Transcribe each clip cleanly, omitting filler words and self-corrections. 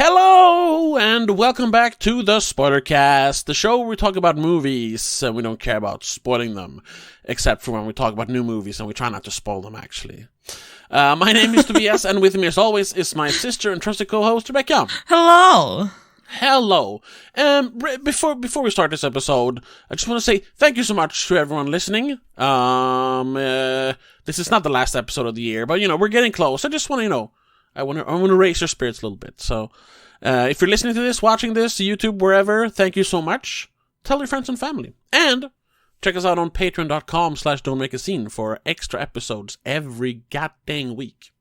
Hello, and welcome back to the spoilerCast, the show where we talk about movies, and we don't care about spoiling them, except for when we talk about new movies, and we try not to spoil them, actually. My name is Tobias, and with me, as always, is my sister and trusted co-host, Rebecca. Hello! Hello. Before we start this episode, I just want to say thank you so much to everyone listening. This is not the last episode of the year, but, we're getting close. I just want to, I want to raise your spirits a little bit. So, if you're listening to this, watching this, YouTube, wherever, thank you so much. Tell your friends and family. And check us out on patreon.com/don'tmakeascene for extra episodes every goddamn week.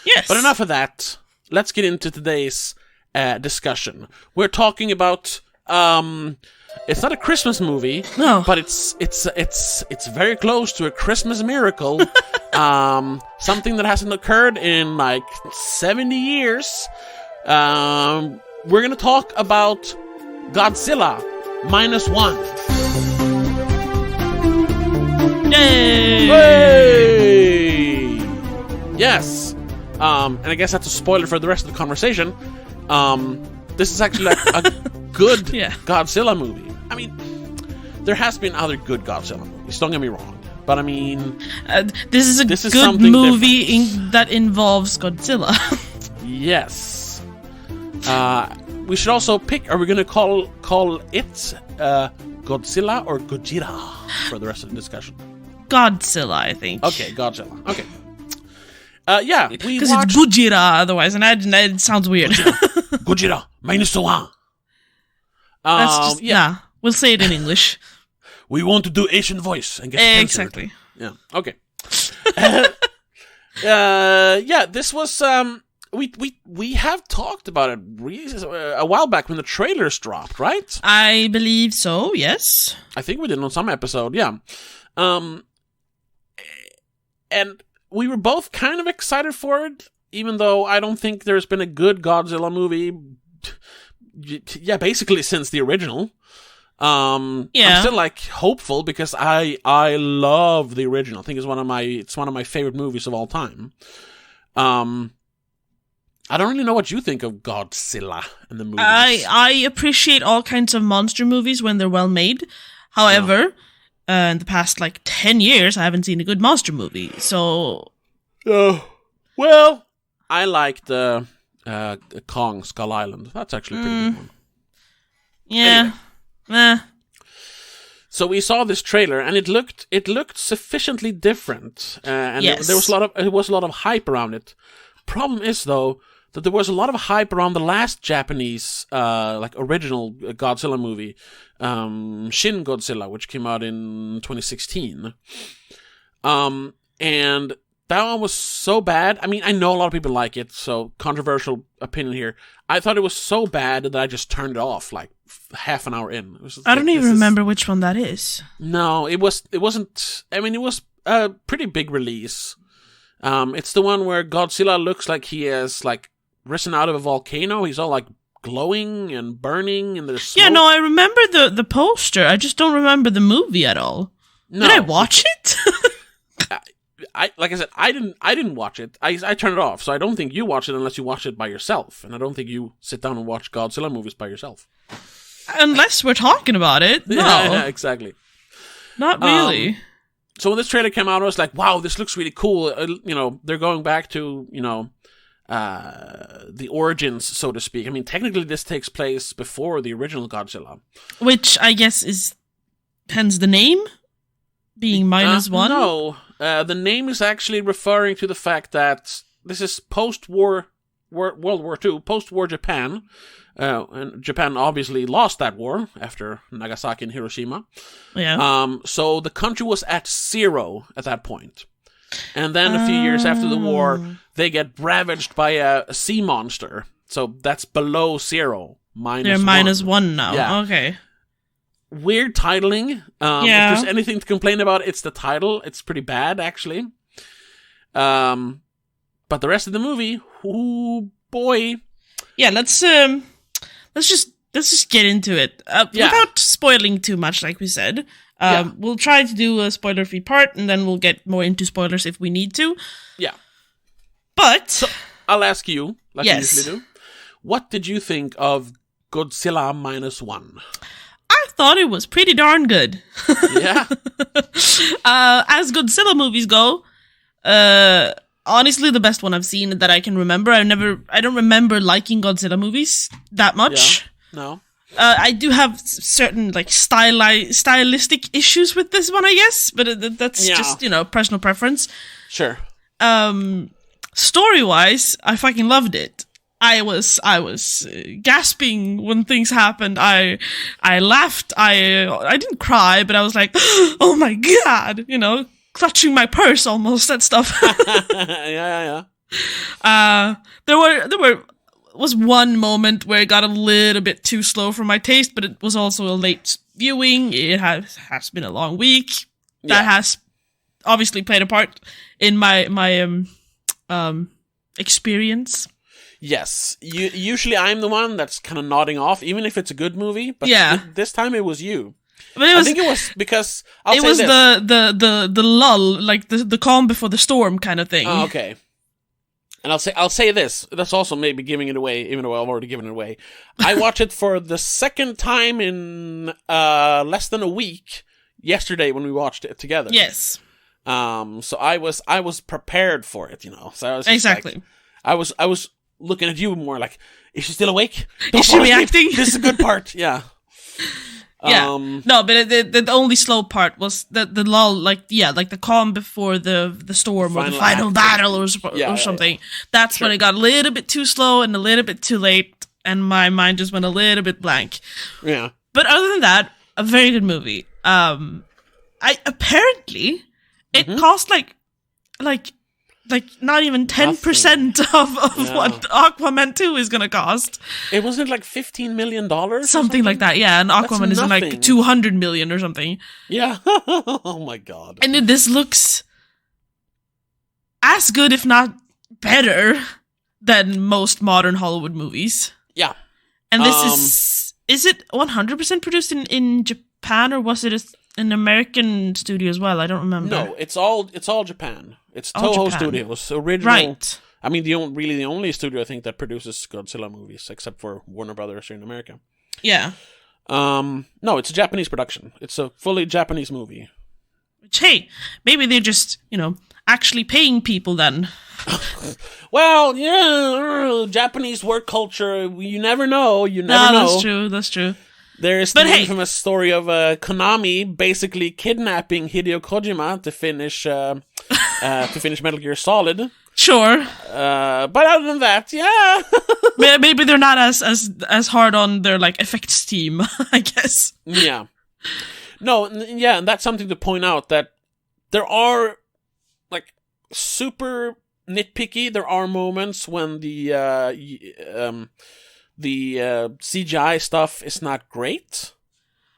Yes. But enough of that. Let's get into today's discussion. We're talking about, it's not a Christmas movie, no, but it's very close to a Christmas miracle. Something that hasn't occurred in like 70 years. We're gonna talk about Godzilla -1. Yay! Hey! Yes. And I guess that's a spoiler for the rest of the conversation. This is actually like a good Godzilla movie. I mean, there has been other good Godzilla movies, don't get me wrong. But I mean... this is a good movie that involves Godzilla. Yes. We should also pick, are we going to call it Godzilla or Gojira for the rest of the discussion? Godzilla, I think. Okay, Godzilla. Okay. Yeah, we because watched... it's Gojira otherwise, and it sounds weird. Gojira -1. That's just, we'll say it in English. We want to do Asian voice and get censored. Exactly. Yeah. Okay. This was we have talked about it a while back when the trailers dropped, right? I believe so. Yes. I think we did on some episode. Yeah. And we were both kind of excited for it, even though I don't think there's been a good Godzilla movie. Yeah, basically since the original. I'm still like hopeful because I love the original. I think it's one of my favorite movies of all time. I don't really know what you think of Godzilla and the movies. I appreciate all kinds of monster movies when they're well made. However, in the past 10 years, I haven't seen a good monster movie. So, well, I like the Kong Skull Island. That's actually a pretty good one. Yeah. Anyway. So we saw this trailer, and it looked sufficiently different, and yes. there was a lot of hype around it. Problem is, though, that there was a lot of hype around the last Japanese original Godzilla movie, Shin Godzilla, which came out in 2016, and that one was so bad. I mean, I know a lot of people like it, so controversial opinion here. I thought it was so bad that I just turned it off half an hour in. I don't even remember which one that is. No, it wasn't. I mean, it was a pretty big release. It's the one where Godzilla looks like he has risen out of a volcano. He's all glowing and burning, and there's smoke. Yeah, no, I remember the poster. I just don't remember the movie at all. No. Did I watch it? Like I said, I didn't watch it. I turned it off, so I don't think you watched it unless you watched it by yourself, and I don't think you sit down and watch Godzilla movies by yourself. Unless we're talking about it. No. Yeah, exactly. Not really. So when this trailer came out, I was like, wow, this looks really cool. They're going back to, the origins, so to speak. I mean, technically this takes place before the original Godzilla. Which I guess is hence the name? Being -1? No. The name is actually referring to the fact that this is post-war, World War II, post-war Japan. And Japan obviously lost that war after Nagasaki and Hiroshima. Yeah. So the country was at 0 at that point. And then a few years after the war, they get ravaged by a sea monster. So that's below 0. They're -1 now. Yeah. Okay. Weird titling. If there's anything to complain about, it's the title. It's pretty bad, actually. But the rest of the movie, ooh, boy. Yeah, let's just get into it. Without spoiling too much, like we said. We'll try to do a spoiler-free part, and then we'll get more into spoilers if we need to. Yeah. But... So, I'll ask you, like we usually do. what did you think of Godzilla -1? I thought it was pretty darn good. Yeah. As Godzilla movies go, honestly, the best one I've seen that I can remember. I don't remember liking Godzilla movies that much. Yeah. No. I do have certain like stylistic issues with this one, I guess, but that's just personal preference. Sure. Story-wise, I fucking loved it. I was gasping when things happened. I laughed. I didn't cry, but I was like, oh my god, clutching my purse almost and stuff. Yeah. There was one moment where it got a little bit too slow for my taste, but it was also a late viewing. It has been a long week. That has obviously played a part in my experience. Yes. Usually I'm the one that's kind of nodding off, even if it's a good movie. But this time it was you. But I think it was because the lull, like the calm before the storm kind of thing. Oh, okay. And I'll say this. That's also maybe giving it away, even though I've already given it away. I watched it for the second time in less than a week yesterday when we watched it together. Yes. So I was prepared for it, So I was exactly. Like, I was looking at you more like, is she still awake? Is she reacting? This is a good part. Yeah. Yeah. No, but the only slow part was the lull, like the calm before the storm or the final battle or something. Yeah. That's when it got a little bit too slow and a little bit too late, and my mind just went a little bit blank. Yeah. But other than that, a very good movie. Apparently it cost like not even 10% of what Aquaman 2 is gonna cost. It wasn't like $15 million? Something like that, yeah. And Aquaman is like $200 million or something. Yeah. Oh my god. And this looks as good, if not better, than most modern Hollywood movies. Yeah. And this is it 100% produced in Japan, or was it an American studio as well? I don't remember. No, it's all Japan. It's Toho Studios, original. Right. I mean, the only studio I think that produces Godzilla movies, except for Warner Brothers here in America. Yeah. No, it's a Japanese production. It's a fully Japanese movie. Which, hey, maybe they're just actually paying people then. Well, yeah, Japanese work culture. You never know. You never know. That's true. There's the infamous story of Konami basically kidnapping Hideo Kojima to finish Metal Gear Solid. Sure. But other than that, yeah. Maybe they're not as hard on their effects team, I guess. Yeah. No, yeah, and that's something to point out, that there are super nitpicky. There are moments when the CGI stuff is not great.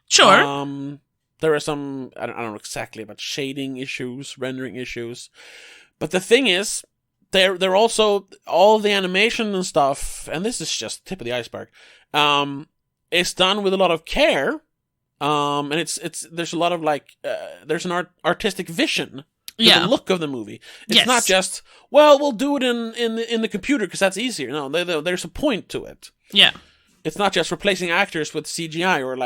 Sure. There are some, I don't know exactly, but shading issues, rendering issues. But the thing is, they're also, all the animation and stuff, and this is just tip of the iceberg, it's done with a lot of care, and there's a lot of there's an artistic vision to the look of the movie. It's not just, we'll do it in the computer because that's easier. No, there's a point to it. Yeah. It's not just replacing actors with CGI or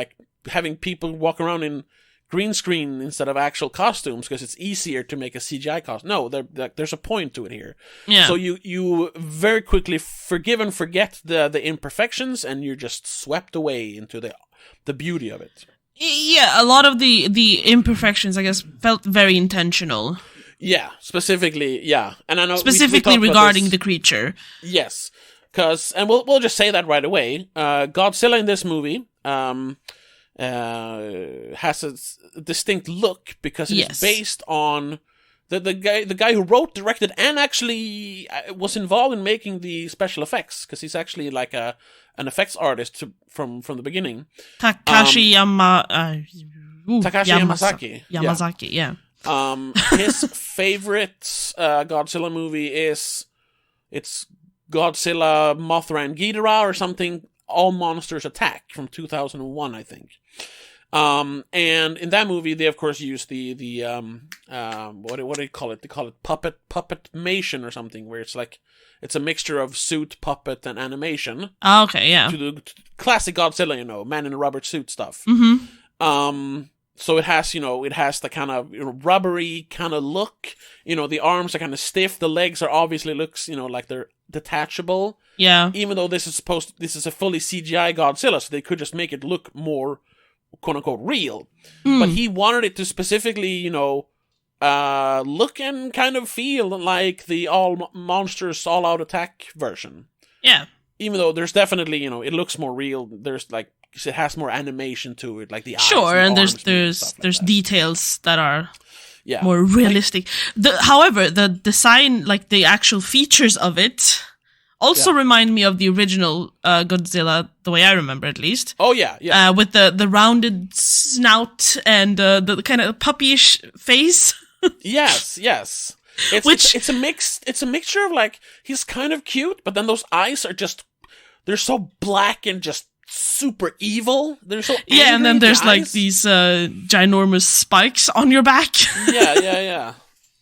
having people walk around in green screen instead of actual costumes because it's easier to make a CGI costume. No, there's a point to it here. Yeah. So you very quickly forgive and forget the imperfections, and you're just swept away into the beauty of it. Yeah, a lot of the imperfections, I guess, felt very intentional. Yeah, specifically, yeah. And I know specifically regarding the creature. Yes. And we'll just say that right away. Godzilla in this movie has a distinct look because it's based on the guy who wrote, directed, and actually was involved in making the special effects, because he's actually an effects artist from the beginning. Takashi Yamazaki. Yamazaki, yeah. His favorite Godzilla movie it's Godzilla, Mothra, and Ghidorah or something. All Monsters Attack from 2001, I think. And in that movie, they of course use the what do they call it? They call it puppetmation or something, where it's a mixture of suit, puppet, and animation. Oh, okay, yeah. To the classic Godzilla, man in a rubber suit stuff. Mm-hmm. So it has the kind of rubbery kind of look. The arms are kind of stiff. The legs are obviously looks, like they're detachable. Yeah. Even though this is a fully CGI Godzilla, so they could just make it look more, quote unquote, real. But he wanted it to specifically, look and kind of feel like the all monsters all out attack version. Yeah. Even though there's definitely, it looks more real. There's it has more animation to it, like the eyes. Sure, and there's there's details that are yeah. more realistic. However, the design, like the actual features of it, also remind me of the original Godzilla, the way I remember at least. Oh yeah. With the rounded snout and the kind of puppyish face. yes. It's a mixture of he's kind of cute, but then those eyes are they're so black and just super evil. They're so angry, and then there's eyes. These ginormous spikes on your back. Yeah.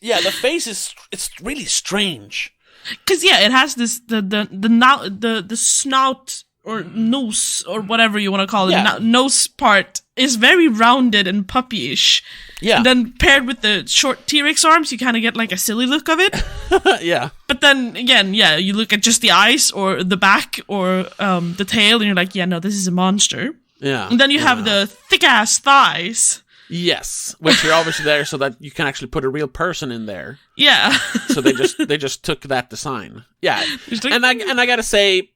The face it's really strange. Because it has this the snout or nose or whatever you want to call it, nose part is very rounded and puppyish. Yeah. And then paired with the short T-Rex arms, you kind of get a silly look of it. Yeah. But then again, you look at just the eyes or the back or the tail, and you're like, no, this is a monster. Yeah. And then you have the thick ass thighs. Yes, which are obviously there so that you can actually put a real person in there. Yeah. So they just took that design. Yeah. And I gotta say,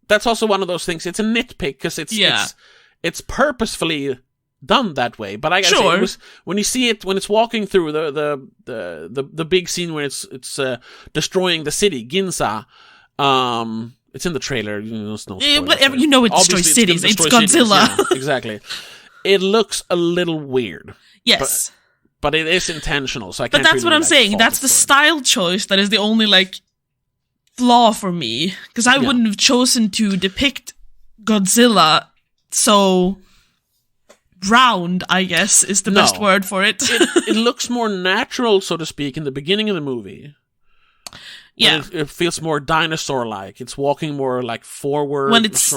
that's also one of those things. It's a nitpick because it's purposefully done that way. But I gotta say, when you see it when it's walking through the big scene where it's destroying the city, Ginza. It's in the trailer. It's no spoilers, whatever, it destroys cities. It's Godzilla. Cities, yeah, exactly. It looks a little weird. Yes. But it is intentional, so I But can't that's what I'm saying. That's the style choice that is the only, flaw for me. Because I wouldn't have chosen to depict Godzilla so round, I guess, is the best word for it. It looks more natural, so to speak, in the beginning of the movie. Yeah. It feels more dinosaur-like. It's walking more, forward. When it's,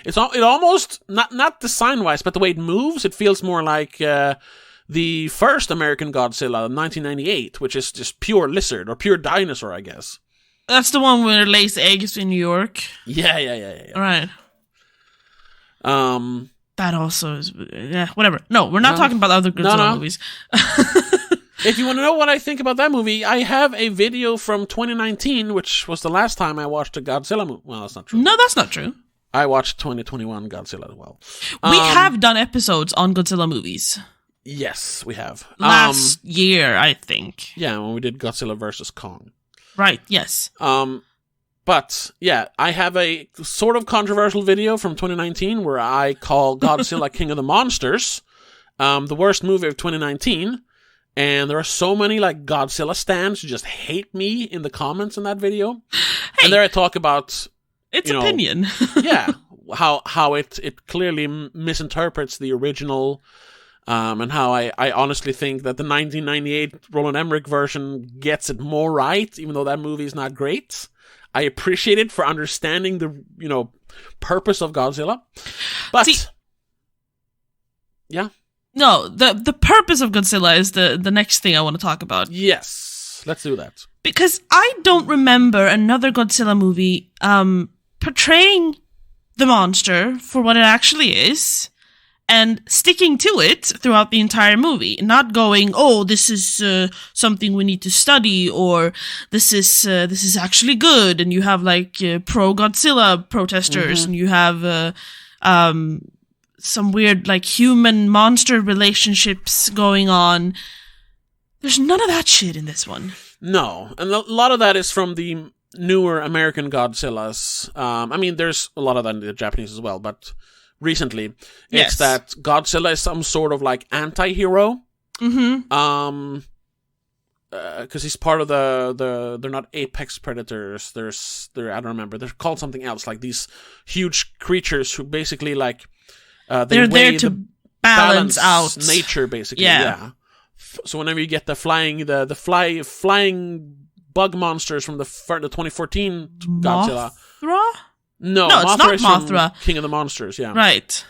It almost, not design-wise, but the way it moves, it feels more like the first American Godzilla, 1998, which is just pure lizard, or pure dinosaur, I guess. That's the one where it lays eggs in New York? Yeah. Right. That also is, whatever. No, we're not talking about other Godzilla movies. If you want to know what I think about that movie, I have a video from 2019, which was the last time I watched a Godzilla movie. Well, that's not true. No, that's not true. I watched 2021 Godzilla as well. We have done episodes on Godzilla movies. Yes, we have. Last year, I think. Yeah, when we did Godzilla vs. Kong. Right, yes. But, I have a sort of controversial video from 2019 where I call Godzilla King of the Monsters the worst movie of 2019. And there are so many, Godzilla stans who just hate me in the comments in that video. Hey, and there I talk about... It's opinion. How it clearly misinterprets the original, and how I honestly think that the 1998 Roland Emmerich version gets it more right, even though that movie is not great. I appreciate it for understanding the purpose of Godzilla, but no, the purpose of Godzilla is the next thing I want to talk about. Yes, let's do that. Because I don't remember another Godzilla movie portraying the monster for what it actually is and sticking to it throughout the entire movie, not going, this is something we need to study, or this is actually good, and you have pro Godzilla protesters, and you have some weird human monster relationships going on. There's none of that shit in this one. No, and a lot of that is from the newer American Godzillas. There's a lot of that in the Japanese as well, but recently it's that Godzilla is some sort of anti-hero. Mm-hmm. Because he's part of they're not apex predators. I don't remember. They're called something else. These huge creatures who basically they're there to balance out nature, basically. Yeah. Yeah. So whenever you get the flying bug monsters from the 2014 Godzilla. Mothra? No, it's not is from Mothra. King of the Monsters. Yeah. Right.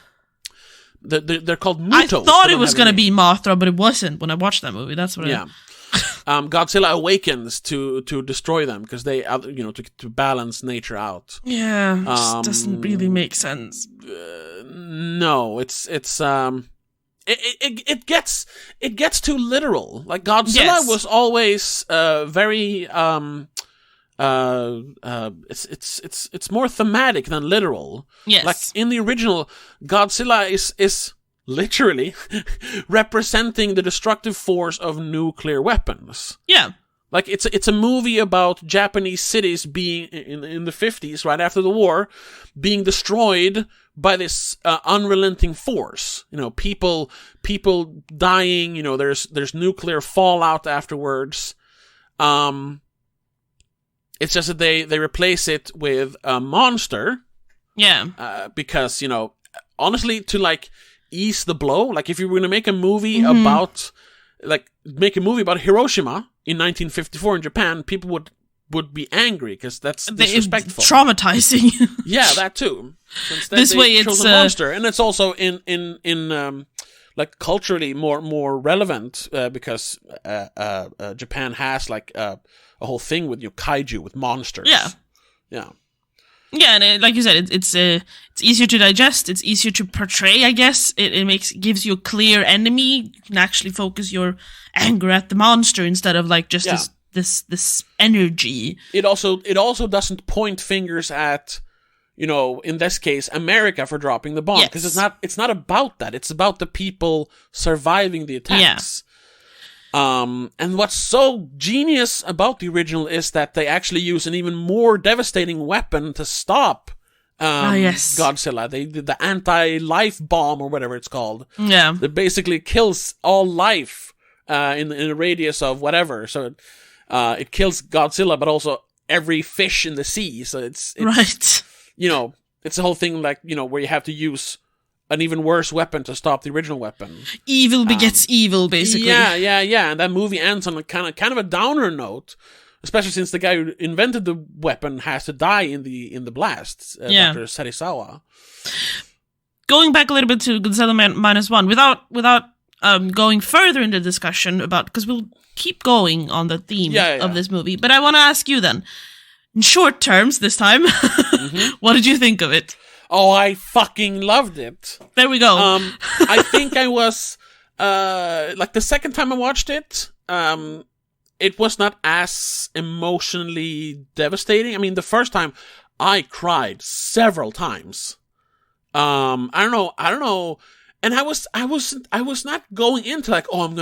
They're called Mutos. I thought it was going to be Mothra, but it wasn't when I watched that movie. That's what Godzilla awakens to destroy them because they, to balance nature out. Yeah, it just doesn't really make sense. No, it gets too literal. Like Godzilla was always very it's more thematic than literal. Yes. Like in the original, Godzilla is literally representing the destructive force of nuclear weapons. Yeah. Like it's a movie about Japanese cities being in the 50s, right after the war, being destroyed by this unrelenting force. People dying. There's nuclear fallout afterwards. It's just that they replace it with a monster. Yeah. Because honestly, to like ease the blow, like if you were going to make a movie about Hiroshima in 1954 in Japan, people would be angry because that's disrespectful, traumatizing. Yeah, that too. So instead, this way, it's a monster, and it's also in like culturally more relevant because Japan has like a whole thing with kaiju with monsters. Yeah. Yeah, and like you said, it's easier to digest. It's easier to portray. I guess it gives you a clear enemy. You can actually focus your anger at the monster instead of like just this energy. It also doesn't point fingers at, in this case, America for dropping the bomb, because it's not about that. It's about the people surviving the attacks. And what's so genius about the original is that they actually use an even more devastating weapon to stop Godzilla. They did the anti-life bomb or whatever it's called. Yeah, that basically kills all life in a radius of whatever. So it kills Godzilla, but also every fish in the sea. So it's right. It's a whole thing like where you have to use an even worse weapon to stop the original weapon. Evil begets evil, basically. Yeah. And that movie ends on a kind of a downer note, especially since the guy who invented the weapon has to die in the blast. Dr. Serizawa. Going back a little bit to Godzilla -1, without going further into discussion about, because we'll keep going on the theme of this movie, but I want to ask you then, in short terms this time, what did you think of it? Oh, I fucking loved it. There we go. I think I was, like the second time I watched it, it was not as emotionally devastating. I mean, the first time I cried several times. I don't know. And I was not going into like, oh, I'm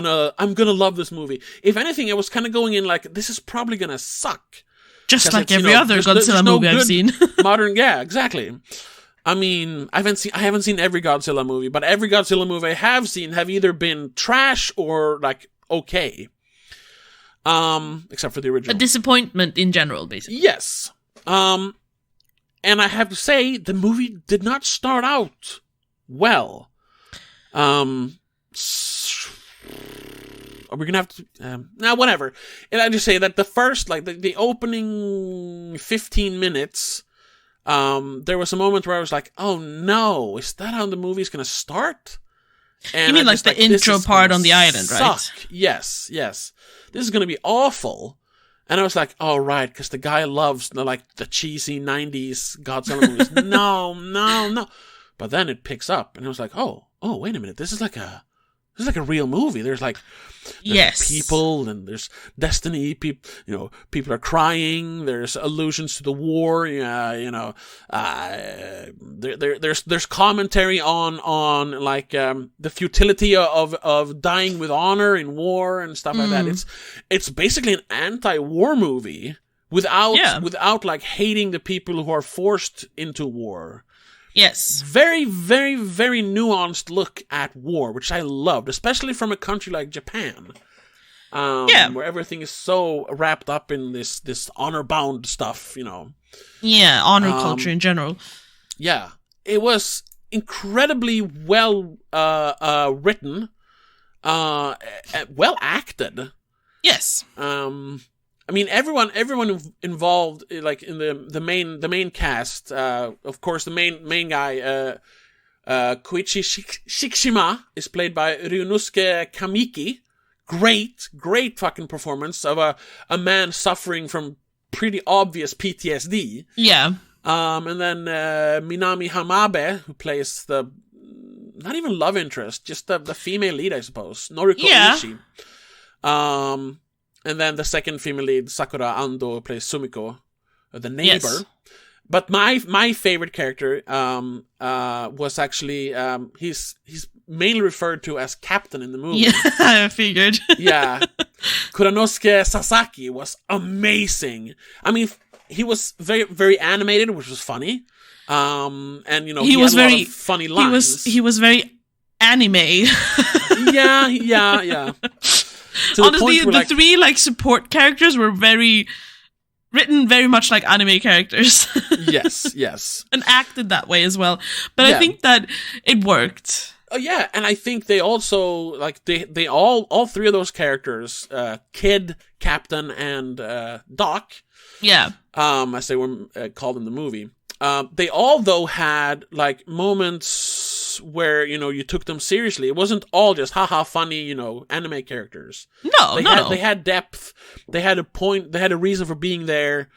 gonna love this movie. If anything, I was kind of going in like, this is probably gonna suck. Just like every other Godzilla movie I've seen. Exactly. I mean, I haven't seen every Godzilla movie, but every Godzilla movie I have seen have either been trash or like okay. Except for the original. A disappointment in general, basically. Yes. And I have to say, the movie did not start out well. Are we gonna have to? Whatever. And I just say that the first, like the opening 15 minutes. There was a moment where I was like, oh no, is that how the movie's gonna start? And you mean like the intro part on the island, right? Yes. This is gonna be awful. And I was like, oh right, because the guy loves the cheesy 90s Godzilla movies. No. But then it picks up, and I was like, oh, wait a minute, this is like a real movie. There's people, and there's destiny. People are crying. There's allusions to the war. There's commentary on like the futility of dying with honor in war and stuff like that. It's basically an anti-war movie without like hating the people who are forced into war. Yes. Very, very, very nuanced look at war, which I loved, especially from a country like Japan. Where everything is so wrapped up in this honor-bound stuff, Yeah, honor culture in general. Yeah. It was incredibly well written, well acted. Yes. I mean, everyone involved, like in the main cast. Of course, the main guy, Koichi Shikishima, is played by Ryunosuke Kamiki. Great fucking performance of a man suffering from pretty obvious PTSD. Yeah. And then Minami Hamabe, who plays the not even love interest, just the female lead, I suppose, Noriko Ishii. And then the second female lead, Sakura Ando, who plays Sumiko, the neighbor. Yes. But my favorite character was actually he's mainly referred to as Captain in the movie. Yeah, I figured. Yeah. Kuranosuke Sasaki was amazing. I mean, he was very, very animated, which was funny. And, you know, he was had a lot of funny lines. He was very anime. Yeah. Honestly, the three, like, support characters were written very much like anime characters. Yes. And acted that way as well. But I think that it worked. Oh yeah, and I think they also, like, they all three of those characters, Kid, Captain, and Doc, as they were called in the movie, they all, though, had, like, moments where, you know, you took them seriously. It wasn't all just haha funny, you know, anime characters. No. They had depth, they had a point, they had a reason for being there,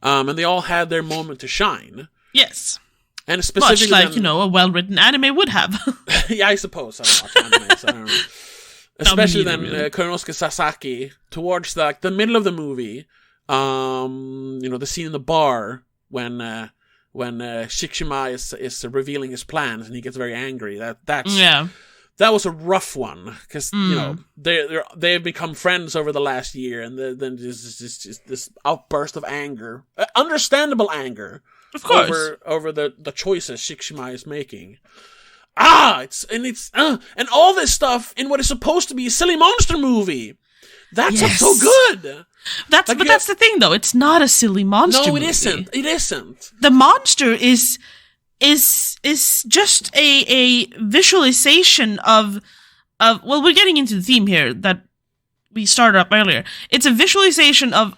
and they all had their moment to shine. Yes. And specifically, much like, you know, a well-written anime would have. Yeah, I suppose. I don't watch anime, so I don't know. Especially then, Kuranosuke Sasaki, towards the middle of the movie, you know, the scene in the bar when Shikishima is revealing his plans and he gets very angry. That was a rough one, because you know they've become friends over the last year, and then there's this outburst of anger, understandable anger. Of course, over the choices Shikishima is making. And all this stuff in what is supposed to be a silly monster movie. That's so good. That's the thing, though. It's not a silly monster movie. No, it isn't. The monster is just a visualization of well, we're getting into the theme here that we started up earlier. It's a visualization of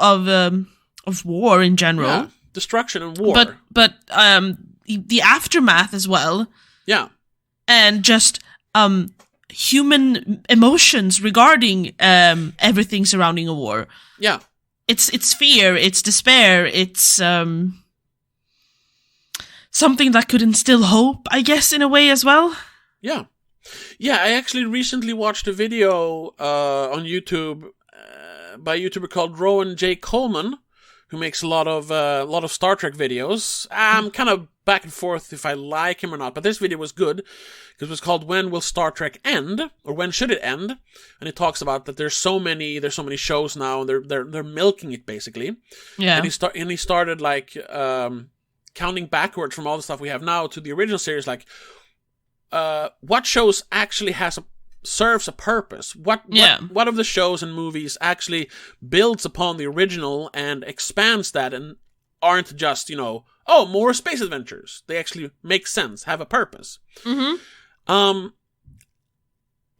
war in general. Yeah. Destruction and war. But the aftermath as well. Yeah. And just human emotions regarding everything surrounding a war. Yeah. It's fear, it's despair, it's something that could instill hope, I guess, in a way as well. Yeah. Yeah, I actually recently watched a video on YouTube by a YouTuber called Rowan J. Coleman, who makes a lot of Star Trek videos. I'm kind of back and forth if I like him or not, but this video was good because it was called "When Will Star Trek End?" or "When Should It End?" And it talks about that there's so many shows now, and they're milking it basically. Yeah. And he started like counting backwards from all the stuff we have now to the original series, like what shows actually serves a purpose. What of the shows and movies actually builds upon the original and expands that and aren't just, you know, more space adventures. They actually make sense, have a purpose. Mm-hmm.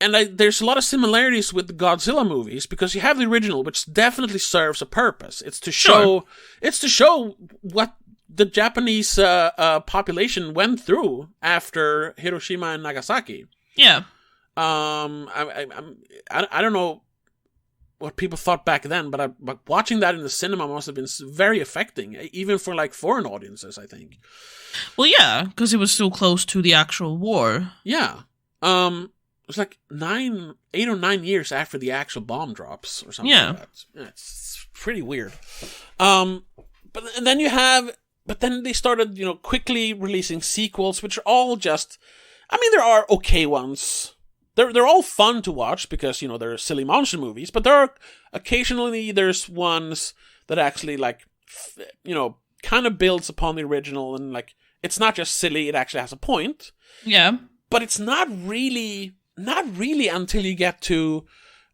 And there's a lot of similarities with the Godzilla movies because you have the original, which definitely serves a purpose. It's to show what the Japanese population went through after Hiroshima and Nagasaki. Yeah. I don't know what people thought back then, but watching that in the cinema must have been very affecting, even for like foreign audiences, I think. Well, yeah, because it was so close to the actual war. Yeah. It was like 8 or 9 years after the actual bomb drops or something like that. Yeah, it's pretty weird. But then they started, you know, quickly releasing sequels, which are all just, I mean, there are okay ones. They're all fun to watch because, you know, they're silly monster movies, but occasionally there's ones that actually, like, you know, kind of builds upon the original, and like it's not just silly, it actually has a point. Yeah. But it's not really until you get to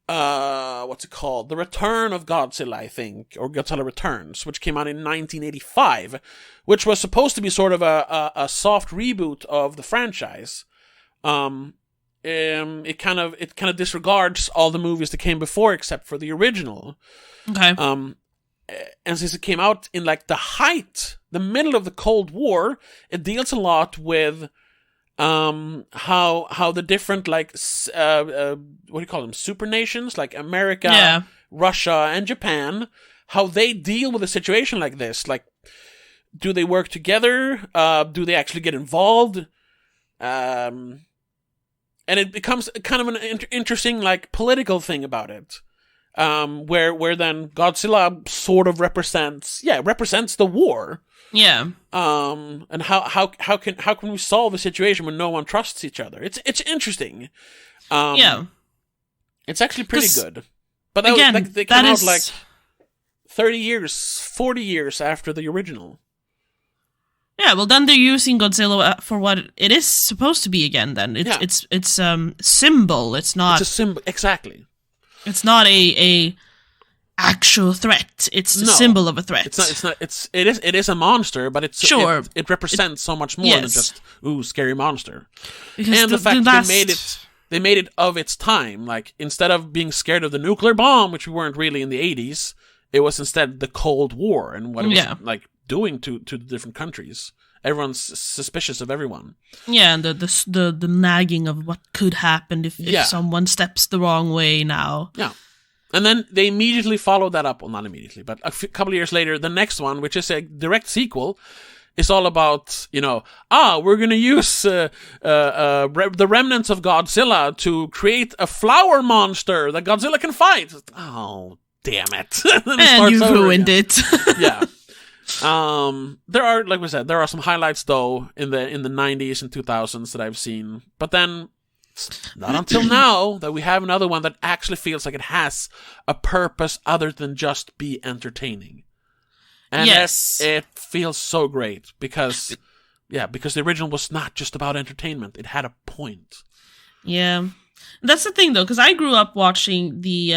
what's it called? The Return of Godzilla, I think, or Godzilla Returns, which came out in 1985, which was supposed to be sort of a soft reboot of the franchise. It kind of disregards all the movies that came before except for the original. Okay. And since it came out in like the middle of the Cold War, it deals a lot with how the different like what do you call them, super nations like America, Russia, and Japan, how they deal with a situation like this. Like, do they work together? Do they actually get involved? And it becomes kind of an interesting like political thing about it. Where then Godzilla sort of represents the war. Yeah. And how can we solve a situation when no one trusts each other? It's interesting. It's actually pretty good. But they come out like 30 years, 40 years after the original. Yeah, well then they're using Godzilla for what it is supposed to be again. Then it's symbol. It's not. It's a symbol, exactly. It's not a actual threat. It's a symbol of a threat. It is a monster, but it's sure. It represents so much more than just scary monster. Because and the fact that they made it of its time. Like, instead of being scared of the nuclear bomb, which we weren't really in the 80s, it was instead the Cold War and what it was like doing to the different countries. Everyone's suspicious of everyone. Yeah, and the nagging of what could happen if someone steps the wrong way now. Yeah. And then they immediately followed that up. Well, not immediately, but a couple of years later, the next one, which is a direct sequel, is all about, we're going to use the remnants of Godzilla to create a flower monster that Godzilla can fight. Oh, damn it. And you ruined it. Yeah. There are, like we said, there are some highlights though in the 90s and 2000s that I've seen, but then it's not until now that we have another one that actually feels like it has a purpose other than just be entertaining. And it feels so great because the original was not just about entertainment; it had a point. Yeah, that's the thing though, because I grew up watching the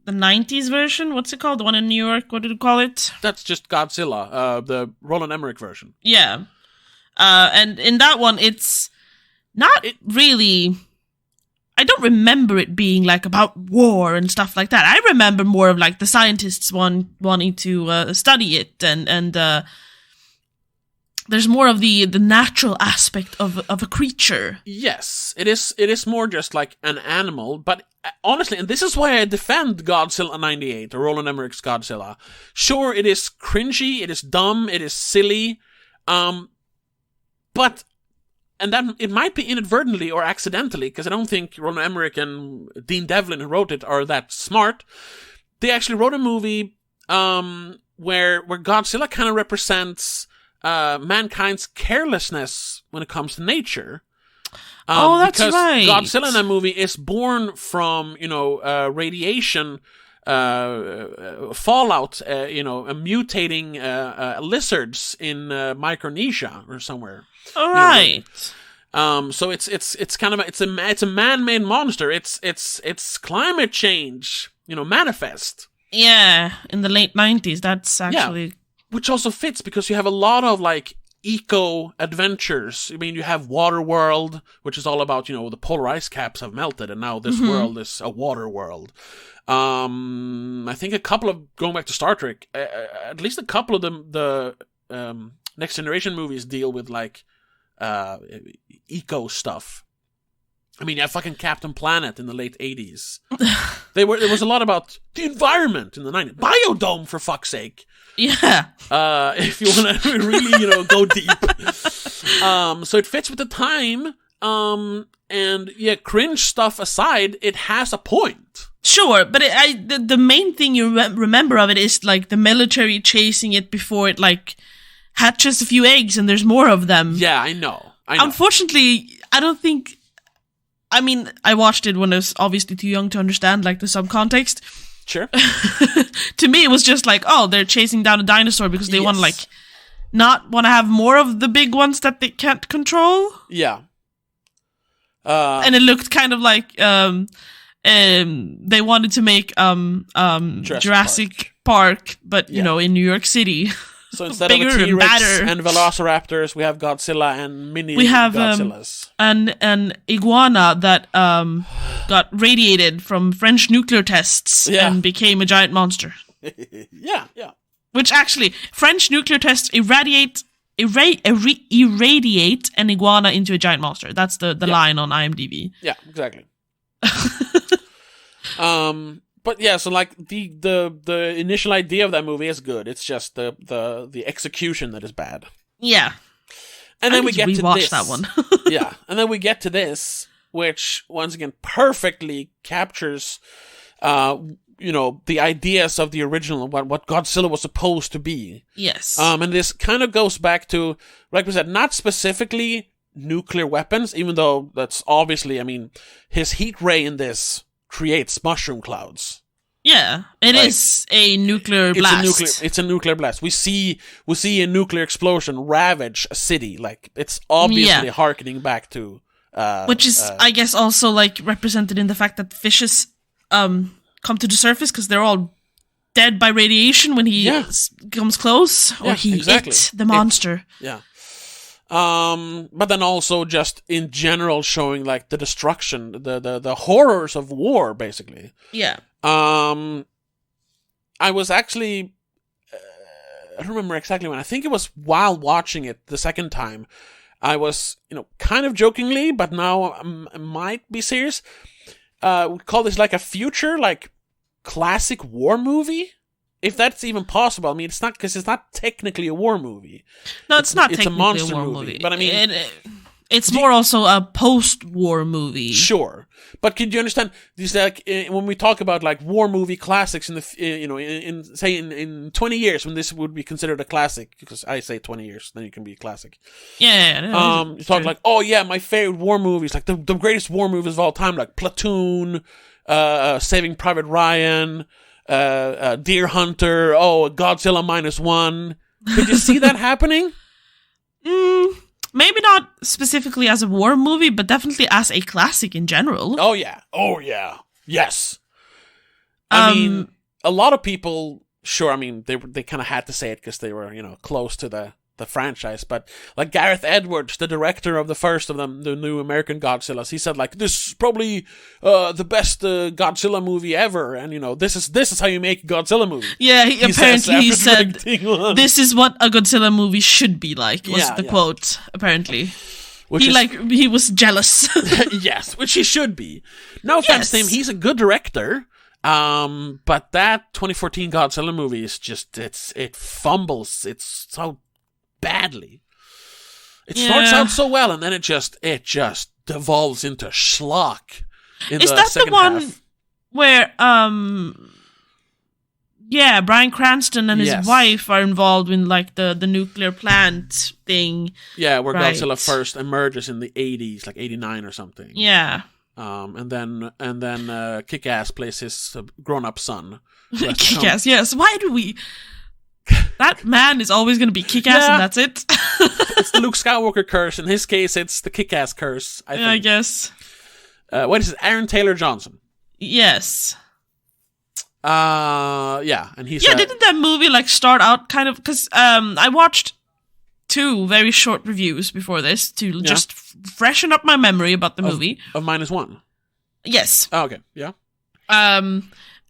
90s version. What's it called? The one in New York? What did you call it? That's just Godzilla, the Roland Emmerich version. Yeah. And in that one, it's not really... I don't remember it being like about war and stuff like that. I remember more of like the scientists wanting to study it and there's more of the natural aspect of a creature. Yes, it is more just like an animal, but honestly, and this is why I defend Godzilla 98, or Roland Emmerich's Godzilla. Sure, it is cringy, it is dumb, it is silly, but, and that it might be inadvertently or accidentally, because I don't think Roland Emmerich and Dean Devlin, who wrote it, are that smart. They actually wrote a movie where Godzilla kind of represents mankind's carelessness when it comes to nature. That's because right. Godzilla in that movie is born from, radiation, fallout, mutating lizards in Micronesia or somewhere. All right. So it's kind of it's a man-made monster. It's climate change, manifest. Yeah, in the late 90s, that's actually... Yeah. Which also fits because you have a lot of like eco adventures. I mean, you have Waterworld, which is all about, the polar ice caps have melted and now this world is a water world. I think a couple of, going back to Star Trek, at least a couple of the Next Generation movies deal with like eco stuff. I mean, you have fucking Captain Planet in the late 80s. There was a lot about the environment in the 90s. Biodome, for fuck's sake. Yeah. If you want to really, go deep. So it fits with the time. And cringe stuff aside, it has a point. Sure, but the main thing you remember of it is like the military chasing it before it like hatches a few eggs and there's more of them. Yeah, I know. Unfortunately, I don't think... I mean, I watched it when I was obviously too young to understand, like, the subcontext. Sure. To me, it was just like, they're chasing down a dinosaur because they want to, like, not want to have more of the big ones that they can't control. Yeah. And it looked kind of like, they wanted to make Jurassic Park, but you know, in New York City. So instead of a T-Rex and Velociraptors, we have Godzilla and mini Godzillas. An iguana that got radiated from French nuclear tests and became a giant monster. Yeah. Which actually, French nuclear tests irradiate an iguana into a giant monster. That's the line on IMDb. Yeah, exactly. But yeah, so like the initial idea of that movie is good. It's just the execution that is bad. Yeah. And then we get to this. That one. Yeah. And then we get to this, which once again perfectly captures the ideas of the original, what Godzilla was supposed to be. Yes. And this kind of goes back to, like we said, not specifically nuclear weapons, even though that's obviously, I mean, his heat ray in this creates mushroom clouds. Yeah, it is a nuclear blast. It's a nuclear blast. We see a nuclear explosion ravage a city. Like, it's obviously harkening back to which is, I guess, also like represented in the fact that fishes come to the surface because they're all dead by radiation when he comes close, or he ate the monster. But then also just in general showing like the destruction, the horrors of war, basically. Yeah. I was actually, I don't remember exactly when. I think it was while watching it the second time. I was, kind of jokingly, but now I might be serious. We call this like a future, like classic war movie. If that's even possible. I mean, it's not, because it's not technically a war movie. No, it's not technically a monster a war movie. But I mean, it's more also a post-war movie. Sure, but could you understand? These like when we talk about like war movie classics in the in 20 years when this would be considered a classic, because I say 20 years, then you can be a classic. Yeah. You talk like, oh yeah, my favorite war movies, like the greatest war movies of all time, like Platoon, Saving Private Ryan. Deer Hunter, Godzilla -1. Could you see that happening? Maybe not specifically as a war movie, but definitely as a classic in general. Oh yeah. Yes. I mean, a lot of people, sure, I mean, they kind of had to say it because they were, close to the franchise, but like Gareth Edwards, the director of the first of them, the new American Godzillas, he said like, this is probably the best Godzilla movie ever, and this is how you make a Godzilla movie. Yeah, he said this is what a Godzilla movie should be like, was the quote, apparently. He was jealous. Yes, which he should be. No offense to him, he's a good director. But that 2014 Godzilla movie is just, it fumbles, it's so badly. It starts out so well, and then it just devolves into schlock. Is that the one where Bryan Cranston and his wife are involved in like the nuclear plant thing? Yeah, where Godzilla first emerges in the 80s, like 89 or something. Yeah. And then Kick-Ass plays his grown-up son. Kick-Ass, yes. Why do we? That man is always going to be Kick-Ass, and that's it. It's the Luke Skywalker curse. In his case, it's the Kick-Ass curse, I think. I guess. What is it? Aaron Taylor Johnson. Yes. And he's... Yeah, didn't that movie like start out kind of... Because I watched 2 very short reviews before this to just freshen up my memory about the movie. Of -1? Yes. Oh, okay, yeah.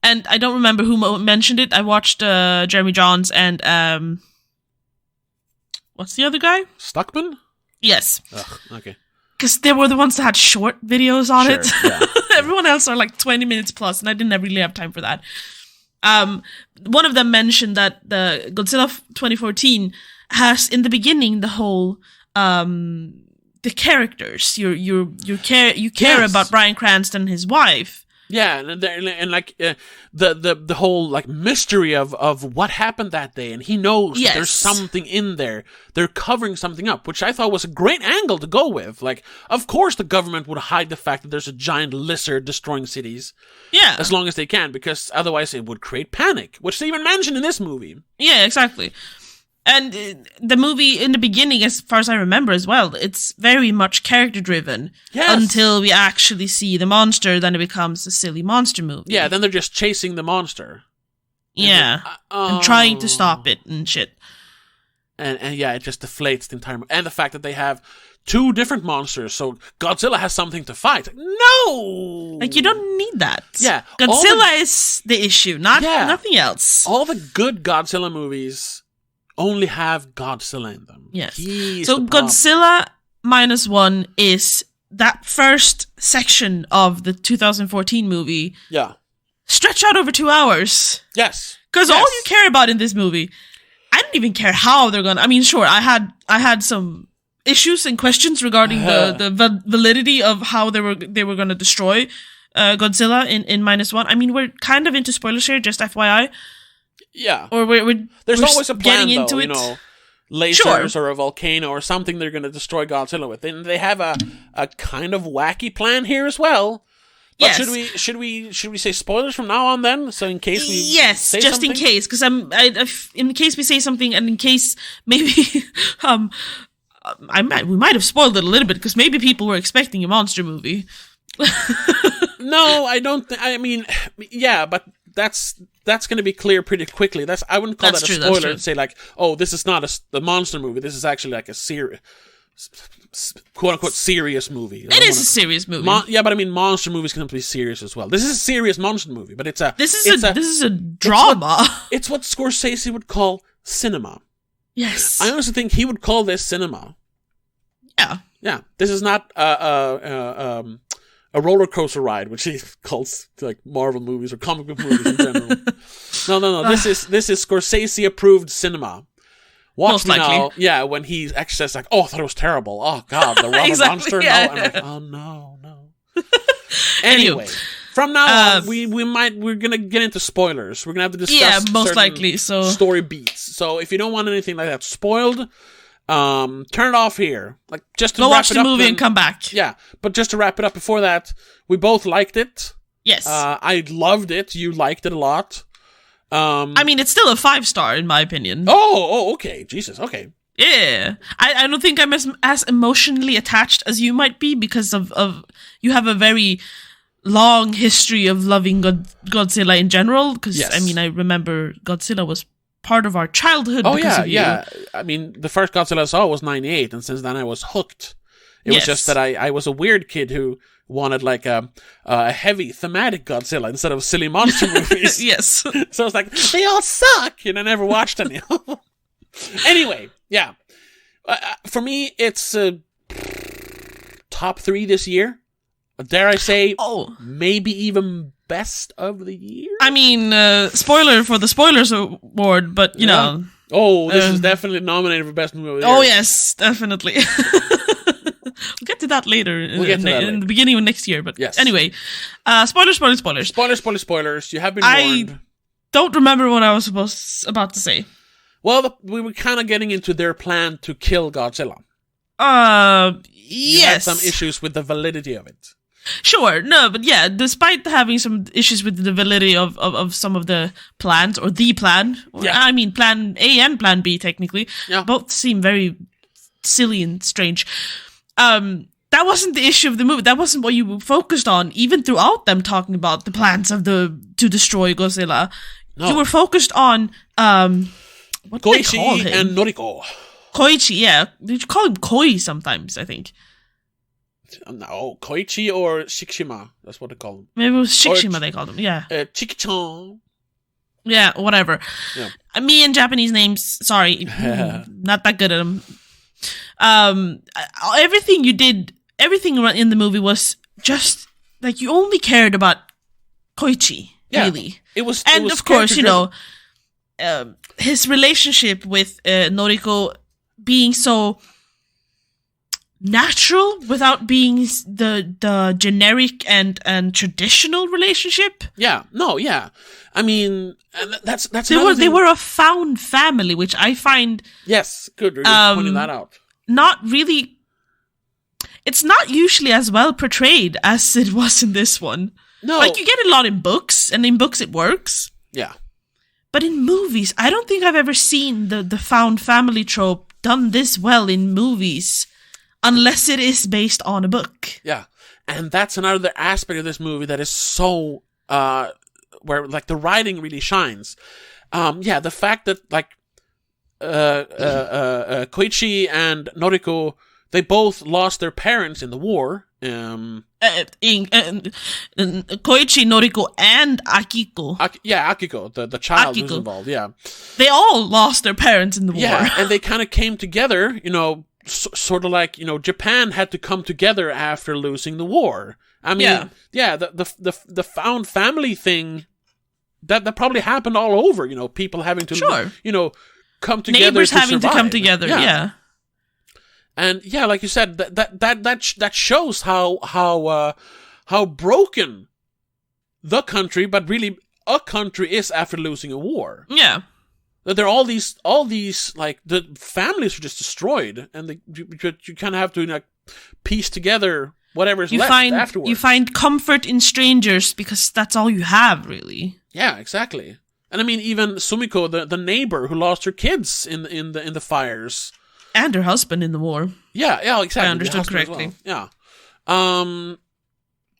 And I don't remember who mentioned it. I watched Jeremy Jahns and what's the other guy? Stuckman? Yes. Ugh, okay. Because they were the ones that had short videos on it. Yeah. Everyone else are like 20 minutes plus, and I didn't really have time for that. One of them mentioned that the Godzilla 2014 has in the beginning the whole the characters. You care about Bryan Cranston and his wife. Yeah, and like the whole like mystery of what happened that day, and he knows that there's something in there. They're covering something up, which I thought was a great angle to go with. Like, of course, the government would hide the fact that there's a giant lizard destroying cities. Yeah, as long as they can, because otherwise it would create panic, which they even mention in this movie. Yeah, exactly. And the movie, in the beginning, as far as I remember as well, it's very much character-driven. Yes. Until we actually see the monster, then it becomes a silly monster movie. Yeah, then they're just chasing the monster. Yeah. And trying to stop it and shit. And yeah, it just deflates the entire... And the fact that they have 2 different monsters, so Godzilla has something to fight. No! Like, you don't need that. Yeah. Godzilla is the issue, nothing else. All the good Godzilla movies only have Godzilla in them. Yes. He's so Godzilla -1 is that first section of the 2014 movie. Yeah. Stretch out over 2 hours. Yes. Because all you care about in this movie, I don't even care how they're gonna... I mean, sure, I had some issues and questions regarding the validity of how they were gonna destroy Godzilla in -1. I mean, we're kind of into spoilers here, just FYI. Yeah. Or There's we're always a plan, getting though, into it. Lasers or a volcano or something they're going to destroy Godzilla with. And they have a kind of wacky plan here as well. But yes. should we say spoilers from now on then? So in case we say just something? in case, because in case we say something, and in case maybe we might have spoiled it a little bit, because maybe people were expecting a monster movie. No, I don't. I mean, yeah, but that's going to be clear pretty quickly. I wouldn't call that a spoiler and say like, oh, this is not the monster movie. This is actually like a serious, quote unquote, serious movie. It is a serious movie. Yeah, but I mean, monster movies can be serious as well. This is a serious monster movie, but this is a drama. It's what Scorsese would call cinema. Yes, I honestly think he would call this cinema. Yeah. This is not a roller coaster ride, which he calls like Marvel movies or comic book movies in general. No. This is Scorsese approved cinema. Watch Most me likely. now. Yeah, when he actually says like, "Oh, I thought it was terrible. Oh God, the rubber monster." Yeah. No, I'm like, "Oh no." Anyway, from now on, we're gonna get into spoilers. We're gonna have to discuss most likely. So story beats. So if you don't want anything like that spoiled, turn it off here. Like just to go wrap watch it the up movie and come back. Yeah, but just to wrap it up before that, we both liked it. Yes. I loved it. You liked it a lot. I mean, it's still a 5-star in my opinion. Oh, okay. Jesus, okay. Yeah. I don't think I'm as emotionally attached as you might be, because of you have a very long history of loving Godzilla in general. Because, yes. I mean, I remember Godzilla was part of our childhood. Oh, because of you. Yeah. I mean, the first Godzilla I saw was 98, and since then I was hooked. It was just that I was a weird kid who wanted like a heavy thematic Godzilla instead of silly monster movies. Yes. So I was like, they all suck, and I never watched any. Anyway, yeah. For me, it's top 3 this year. Dare I say, maybe even best of the year? I mean, spoiler for the Spoilers Award, but you know. Oh, this is definitely nominated for best movie of the year. Oh, yes, definitely. We'll get to that later in the beginning of next year. But yes. Anyway, spoilers. Spoilers. You have been warned. I don't remember what I was about to say. Well, we were kind of getting into their plan to kill Godzilla. Yes. You had some issues with the validity of it. Sure, no, but yeah, despite having some issues with the validity of some of the plans, or the plan, I mean plan A and plan B technically, both seem very silly and strange. That wasn't the issue of the movie. That wasn't what you were focused on, even throughout them talking about the plans to destroy Godzilla. No. You were focused on what do they call him? And Noriko. Koichi, yeah. Did you call him Koi sometimes, I think? No, Koichi or Shikishima. That's what they call him. Maybe it was Shikishima they called him, yeah. Chiki-chan. Yeah, whatever. Yeah. Me and Japanese names, sorry. Not that good at them. Everything you did, everything in the movie was just, like, you only cared about Koichi, really. It was, and of course, you know, his relationship with Noriko being so natural without being the generic and traditional relationship. Yeah, no, yeah. I mean, that's they were a found family, which I find good. You're pointing that out. Not really. It's not usually as well portrayed as it was in this one. No, like you get a lot in books, and in books it works. Yeah, But in movies, I don't think I've ever seen the found family trope done this well in movies, unless it is based on a book. Yeah, and that's another aspect of this movie that is so where like the writing really shines. The fact that like Koichi and Noriko, they both lost their parents in the war. Koichi, Noriko, and Akiko. Akiko, the child Akiko. who's involved, yeah. They all lost their parents in the war. Yeah, and they kind of came together, sort of like, Japan had to come together after losing the war. I mean, the found family thing, that probably happened all over, people having to, come together. Neighbors to having survive. to come together, yeah. And yeah, like you said, that shows how broken the country, but really a country is after losing a war. Yeah, that there are all these like the families are just destroyed, and you kind of have to piece together whatever is left afterwards. You find comfort in strangers because that's all you have, really. Yeah, exactly. And I mean, even Sumiko, the neighbor who lost her kids in the fires. And her husband in the war. Yeah, exactly. I understood correctly. Well. Yeah.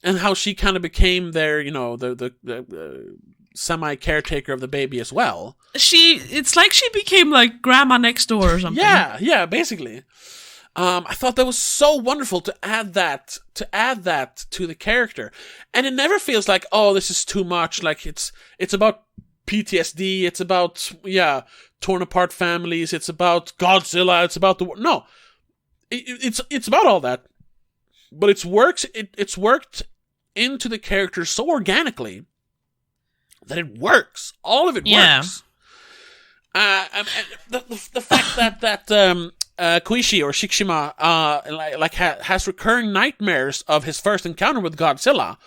And how she kind of became their, the semi-caretaker of the baby as well. It's like she became like grandma next door or something. Yeah, basically. I thought that was so wonderful to add that to the character. And it never feels like, oh, this is too much. Like it's about PTSD, it's about, torn apart families, it's about Godzilla, it's about the war. No. It's about all that. But it's worked into the character so organically that it works. All of it works. The fact that Koichi or Shikishima has recurring nightmares of his first encounter with Godzilla,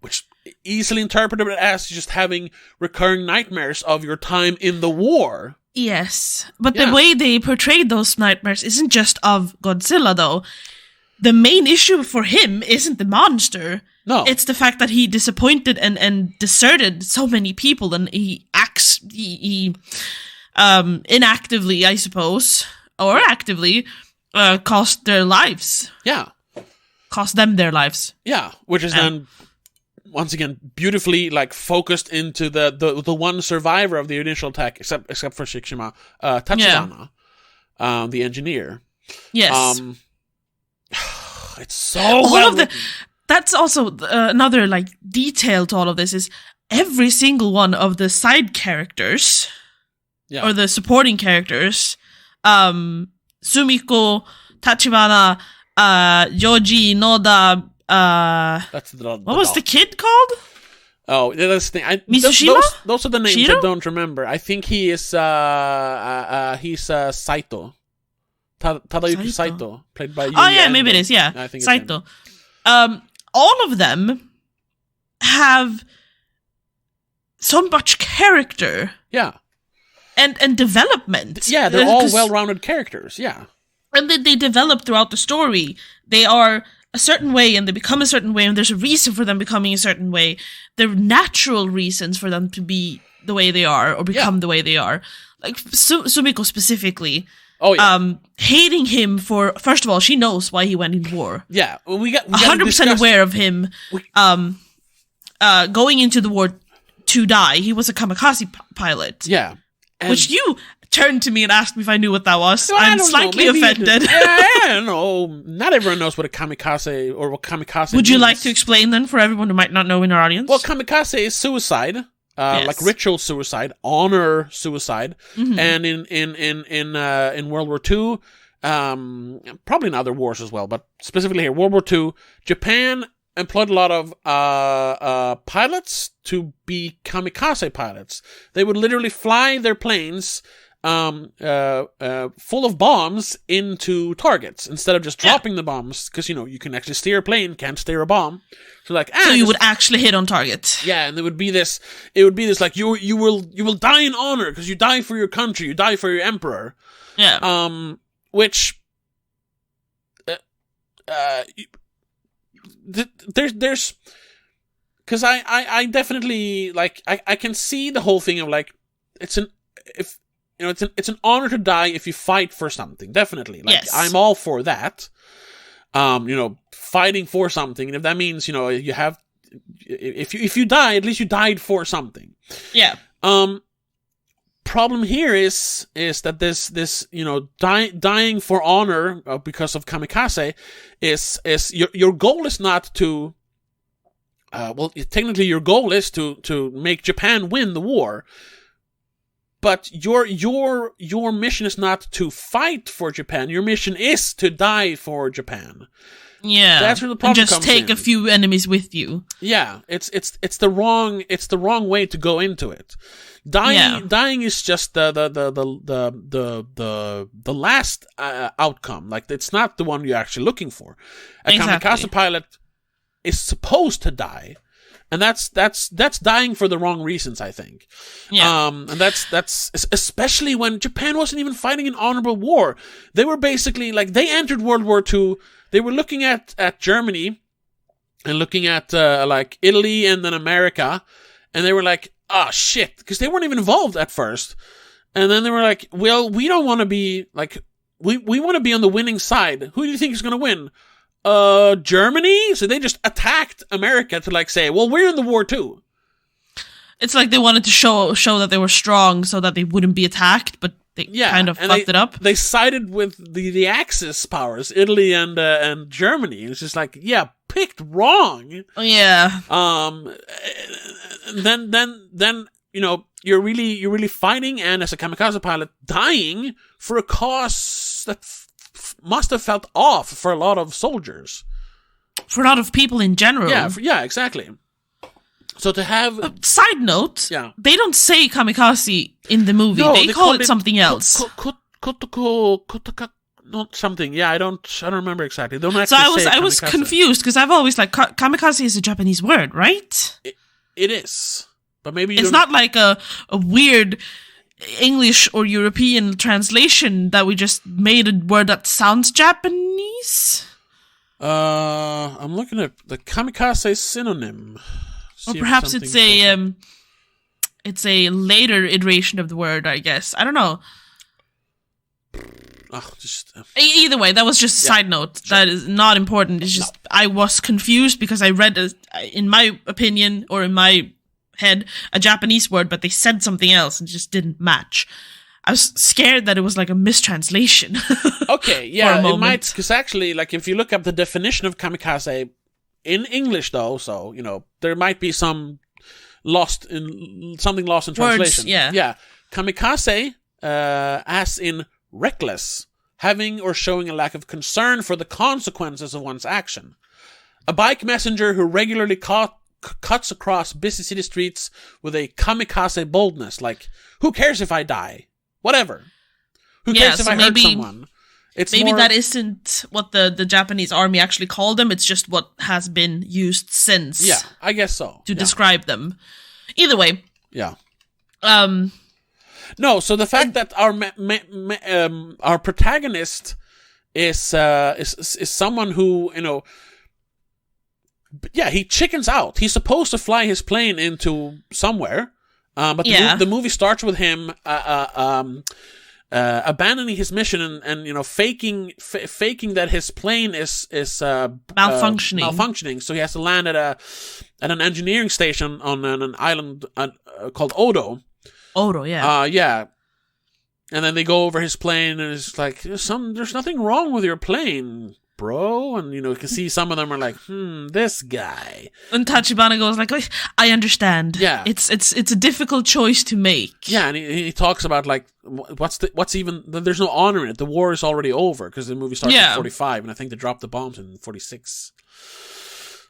which easily interpreted as just having recurring nightmares of your time in the war. Yes, but the way they portrayed those nightmares isn't just of Godzilla, though. The main issue for him isn't the monster. No. It's the fact that he disappointed and deserted so many people, and he acts inactively, I suppose, or actively, cost their lives. Yeah. Cost them their lives. Yeah, which is then, once again, beautifully focused into the one survivor of the initial attack, except for Shikishima, Tachibana, the engineer. Yes. It's so that's also another detail to all of this is every single one of the side characters or the supporting characters, Sumiko, Tachibana, Yoji, Noda, what was the kid called? Oh, that's the thing. Mitsushima? Those are the names Shiro? I don't remember. I think he is he's Saito. Tadayuki Saito, played by Yuya yeah, Endo. maybe it is, yeah. I think Saito. All of them have so much character. Yeah. And development. Yeah, they're all well-rounded characters, yeah. And they develop throughout the story. They are a certain way and they become a certain way, and there's a reason for them becoming a certain way. There are natural reasons for them to be the way they are or become the way they are. Like Sumiko specifically. Oh, yeah. Hating him for, first of all, she knows why he went in war. Yeah, well, we got 100% aware of him going into the war to die. He was a kamikaze pilot. Yeah. Which you turned to me and asked me if I knew what that was. Well, I'm slightly offended. I don't know. Not everyone knows what a kamikaze or what kamikaze Would you means. like to explain then for everyone who might not know in our audience? Well, kamikaze is suicide. Like ritual suicide, honor suicide, and in World War II, probably in other wars as well, but specifically here, World War II, Japan employed a lot of pilots to be kamikaze pilots. They would literally fly their planes full of bombs into targets instead of just dropping the bombs, because you can actually steer a plane, can't steer a bomb. So you would actually hit on target. Yeah, and it would be this like you will die in honor because you die for your country, you die for your emperor. Yeah. Which there's because I definitely, like, I can see the whole thing of, like, it's an honor to die if you fight for something, definitely. Like, Yes. I'm all for that. Fighting for something, and if that means, you have, if you die, at least you died for something. Yeah. Problem here is that this dying for honor because of kamikaze is your goal is not to technically your goal is to make Japan win the war, but your mission is not to fight for Japan. Your mission is to die for Japan. Yeah, that's where the problem and just comes take in. a few enemies with you. Yeah, it's the wrong way to go into it. Dying is just the last outcome. Like, it's not the one you're actually looking for. A kamikaze pilot is supposed to die, and that's dying for the wrong reasons, I think. Yeah. And that's especially when Japan wasn't even fighting an honorable war. They were basically, like, they entered World War II. They were looking at Germany and looking at like Italy and then America, and they were like, "Ah, shit," because they weren't even involved at first. And then they were like, "Well, we don't want to be like we want to be on the winning side. Who do you think is going to win? Germany?" So they just attacked America to, like, say, "Well, we're in the war too." It's like they wanted to show that they were strong so that they wouldn't be attacked, but they kind of fucked it up. They sided with the Axis powers, Italy and Germany. It's just like, yeah, picked wrong. Yeah. Then you're really fighting, and as a kamikaze pilot, dying for a cause that must have felt off for a lot of soldiers, for a lot of people in general. Yeah, exactly. So to have... Side note, they don't say kamikaze in the movie. No, they call it something else. Not something. Yeah, I don't remember exactly. They don't So actually say I was kamikaze. confused, because I've always, like, kamikaze is a Japanese word, right? It is. But maybe it's not like a weird English or European translation that we just made a word that sounds Japanese. I'm looking at the kamikaze synonym. Or perhaps it's a later iteration of the word, I guess. I don't know. Either way, that was just a side note. Sure. That is not important. It's just I was confused because I read, in my opinion, or in my head, a Japanese word, but they said something else and it just didn't match. I was scared that it was like a mistranslation. Okay, yeah, it might, because actually, like, if you look up the definition of kamikaze in English, though, so, there might be something lost in translation. Words, yeah. Kamikaze, as in reckless, having or showing a lack of concern for the consequences of one's action. A bike messenger who regularly cuts across busy city streets with a kamikaze boldness, like, who cares if I die? Whatever. Who cares if I hurt someone? Maybe that isn't what the Japanese army actually called them. It's just what has been used since. Yeah, I guess so. To describe them. Either way. Yeah. No, so the fact that our protagonist is someone who, he chickens out. He's supposed to fly his plane into somewhere, but the movie starts with him abandoning his mission and faking that his plane is malfunctioning. So he has to land at an engineering station on an island called Odo. Odo, yeah. Yeah. And then they go over his plane, and it's like, there's nothing wrong with your plane, bro. And, you can see some of them are like, this guy. And Tachibana goes like, I understand. Yeah. It's a difficult choice to make. Yeah, and he talks about, like, there's no honor in it. The war is already over, because the movie starts in 45, and I think they dropped the bombs in 46.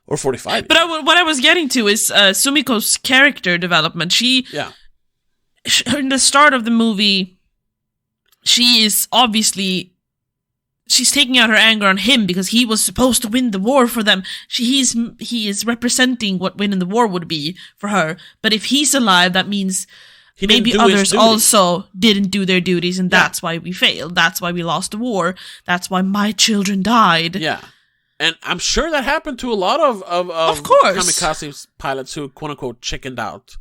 Or 45. But what I was getting to is Sumiko's character development. She in the start of the movie, she's taking out her anger on him because he was supposed to win the war for them. He is representing what winning the war would be for her. But if he's alive, that means maybe others also didn't do their duties, and that's why we failed. That's why we lost the war. That's why my children died. Yeah. And I'm sure that happened to a lot of course, kamikaze pilots who quote unquote chickened out.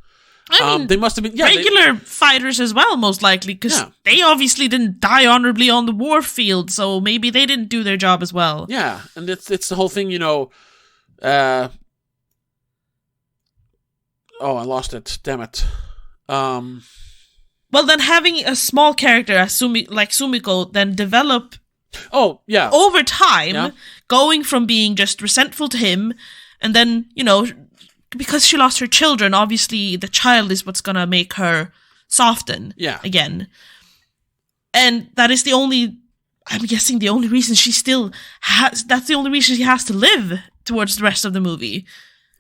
I mean, they must have been regular fighters as well, most likely, because they obviously didn't die honorably on the warfield, so maybe they didn't do their job as well. Yeah, and it's the whole thing, I lost it. Damn it. Well, then having a small character as Sumiko then develop over time, going from being just resentful to him, and then, because she lost her children, obviously the child is what's gonna make her soften again. And that is the only reason she still has, that's the only reason she has to live towards the rest of the movie.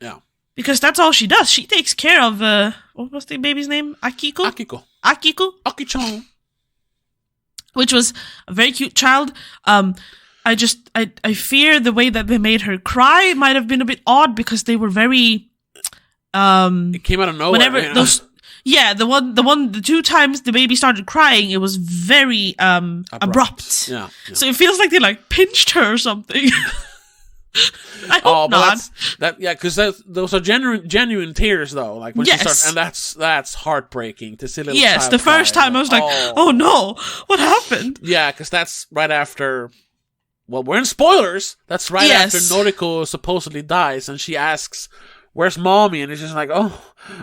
Yeah. Because that's all she does. She takes care of, what was the baby's name? Akiko? Aki-chan. Which was a very cute child. I fear the way that they made her cry might have been a bit odd because they were very... it came out of nowhere. The 2 times the baby started crying, it was very abrupt. Yeah. So it feels like they pinched her or something. I hope not. Because those are genuine tears though. Like when she starts, and that's heartbreaking to see a little child the first cry. time I was like, oh no, what happened? Yeah, because that's right after. Well, we're in spoilers. That's right after Noriko supposedly dies, and she asks, "Where's mommy?" And it's just like,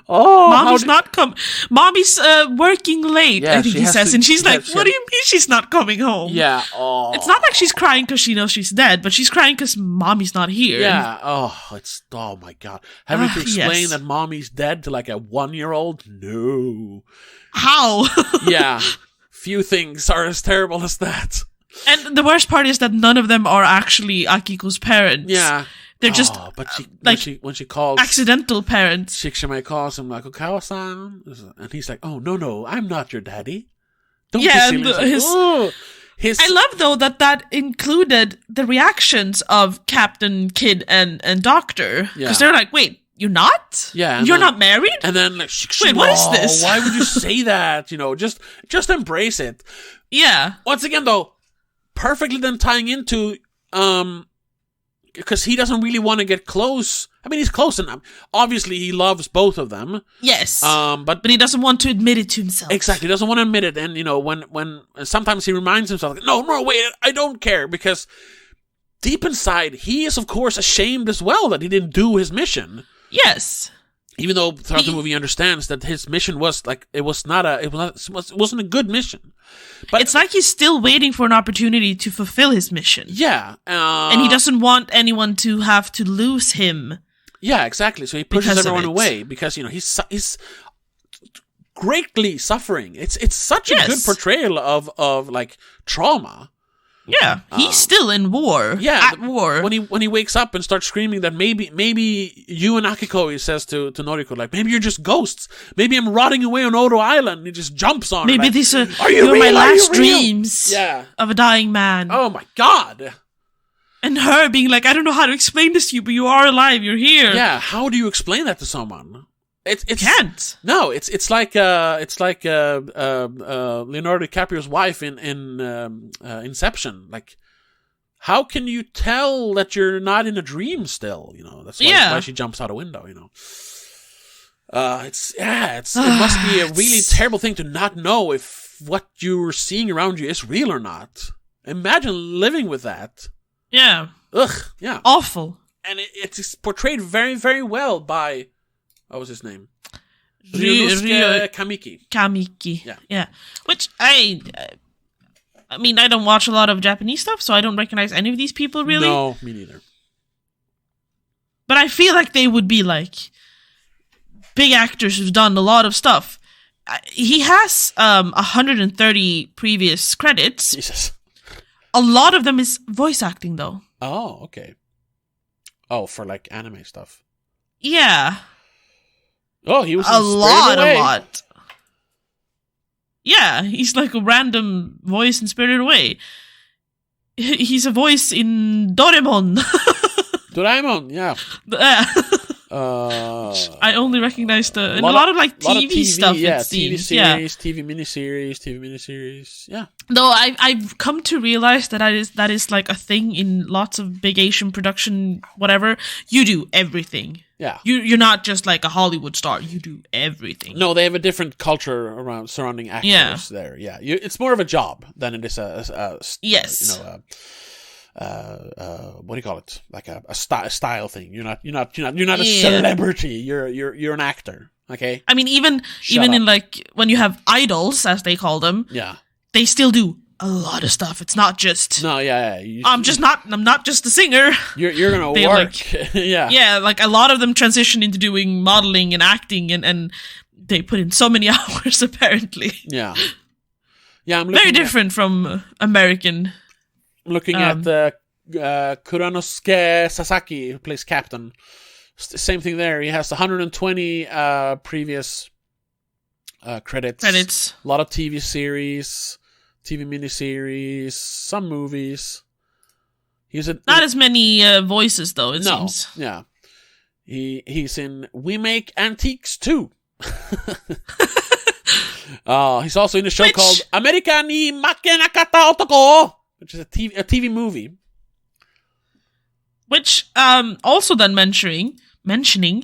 mommy's not coming. Mommy's working late, I think he says. And she's like, what do you mean she's not coming home? Yeah, It's not like she's crying because she knows she's dead, but she's crying because mommy's not here. Yeah, oh my god. Having to explain that mommy's dead to like a 1-year-old? No. How? Yeah, few things are as terrible as that. And the worst part is that none of them are actually Akiko's parents. Yeah. They're just when she calls accidental parents. Shikshime calls him like Okawa-san, and he's like, "Oh no, I'm not your daddy." Don't I love though that included the reactions of Captain, Kid, and Doctor, because they're like, "Wait, you're not? Yeah, you're not married?" And then like, wait, what is this? Why would you say that? Just embrace it. Yeah. Once again, though, perfectly then tying into because he doesn't really want to get close. I mean, he's close enough. Obviously, he loves both of them. Yes. But he doesn't want to admit it to himself. Exactly, he doesn't want to admit it. And, when sometimes he reminds himself, like, no, wait, I don't care. Because deep inside, he is, of course, ashamed as well that he didn't do his mission. Yes. Even though throughout the movie he understands that his mission was like it wasn't a good mission, but it's like he's still waiting for an opportunity to fulfill his mission. Yeah, and he doesn't want anyone to have to lose him. Yeah, exactly. So he pushes everyone away because he's greatly suffering. It's such a good portrayal of like trauma. Yeah, he's still in war. Yeah, at war. When he wakes up and starts screaming that maybe you and Akiko, he says to Noriko, like, maybe you're just ghosts. Maybe I'm rotting away on Odo Island. And he just jumps on her. Maybe like, these are you're my last dreams of a dying man. Oh my god. And her being like, I don't know how to explain this to you, but you are alive. You're here. Yeah, how do you explain that to someone? It's can't. No, it's like Leonardo DiCaprio's wife in Inception. Like, how can you tell that you're not in a dream still? That's why she jumps out a window. It must be a really terrible thing to not know if what you're seeing around you is real or not. Imagine living with that. Yeah. Ugh. Yeah. Awful. And it's portrayed very, very well by. What was his name? Kamiki. Kamiki. Yeah. Which I mean, I don't watch a lot of Japanese stuff, so I don't recognize any of these people really. No, me neither. But I feel like they would be like big actors who've done a lot of stuff. He has 130 previous credits. Jesus. A lot of them is voice acting, though. Oh, okay. Oh, for like anime stuff. Yeah. Oh, he was a lot. Yeah, he's like a random voice in Spirited Away. He's a voice in Doraemon. Doraemon, yeah. I only recognize a lot of like TV stuff. Yeah, it seems. TV miniseries. Yeah. Though I've come to realize that is like a thing in lots of big Asian production, whatever. You do everything. Yeah. You're not just like a Hollywood star. You do everything. No, they have a different culture around surrounding actors there. Yeah. It's more of a job than it is a yes. What do you call it? Like a style thing. You're not a celebrity. You're an actor. Okay. I mean, even in like when you have idols, as they call them, they still do a lot of stuff. It's not just I'm not just a singer. You're gonna work. Like, yeah. Like a lot of them transition into doing modeling and acting, and they put in so many hours apparently. Yeah. I'm very different from American. Looking at Kuranosuke Sasaki, who plays Captain. Same thing there. He has 120 previous credits. A lot of TV series, TV miniseries, some movies. Not as many voices, though, it seems. Yeah. He's in We Make Antiques too. He's also in a show called America ni Makenakata Otoko, which is a TV movie. Which, also then mentioning, writer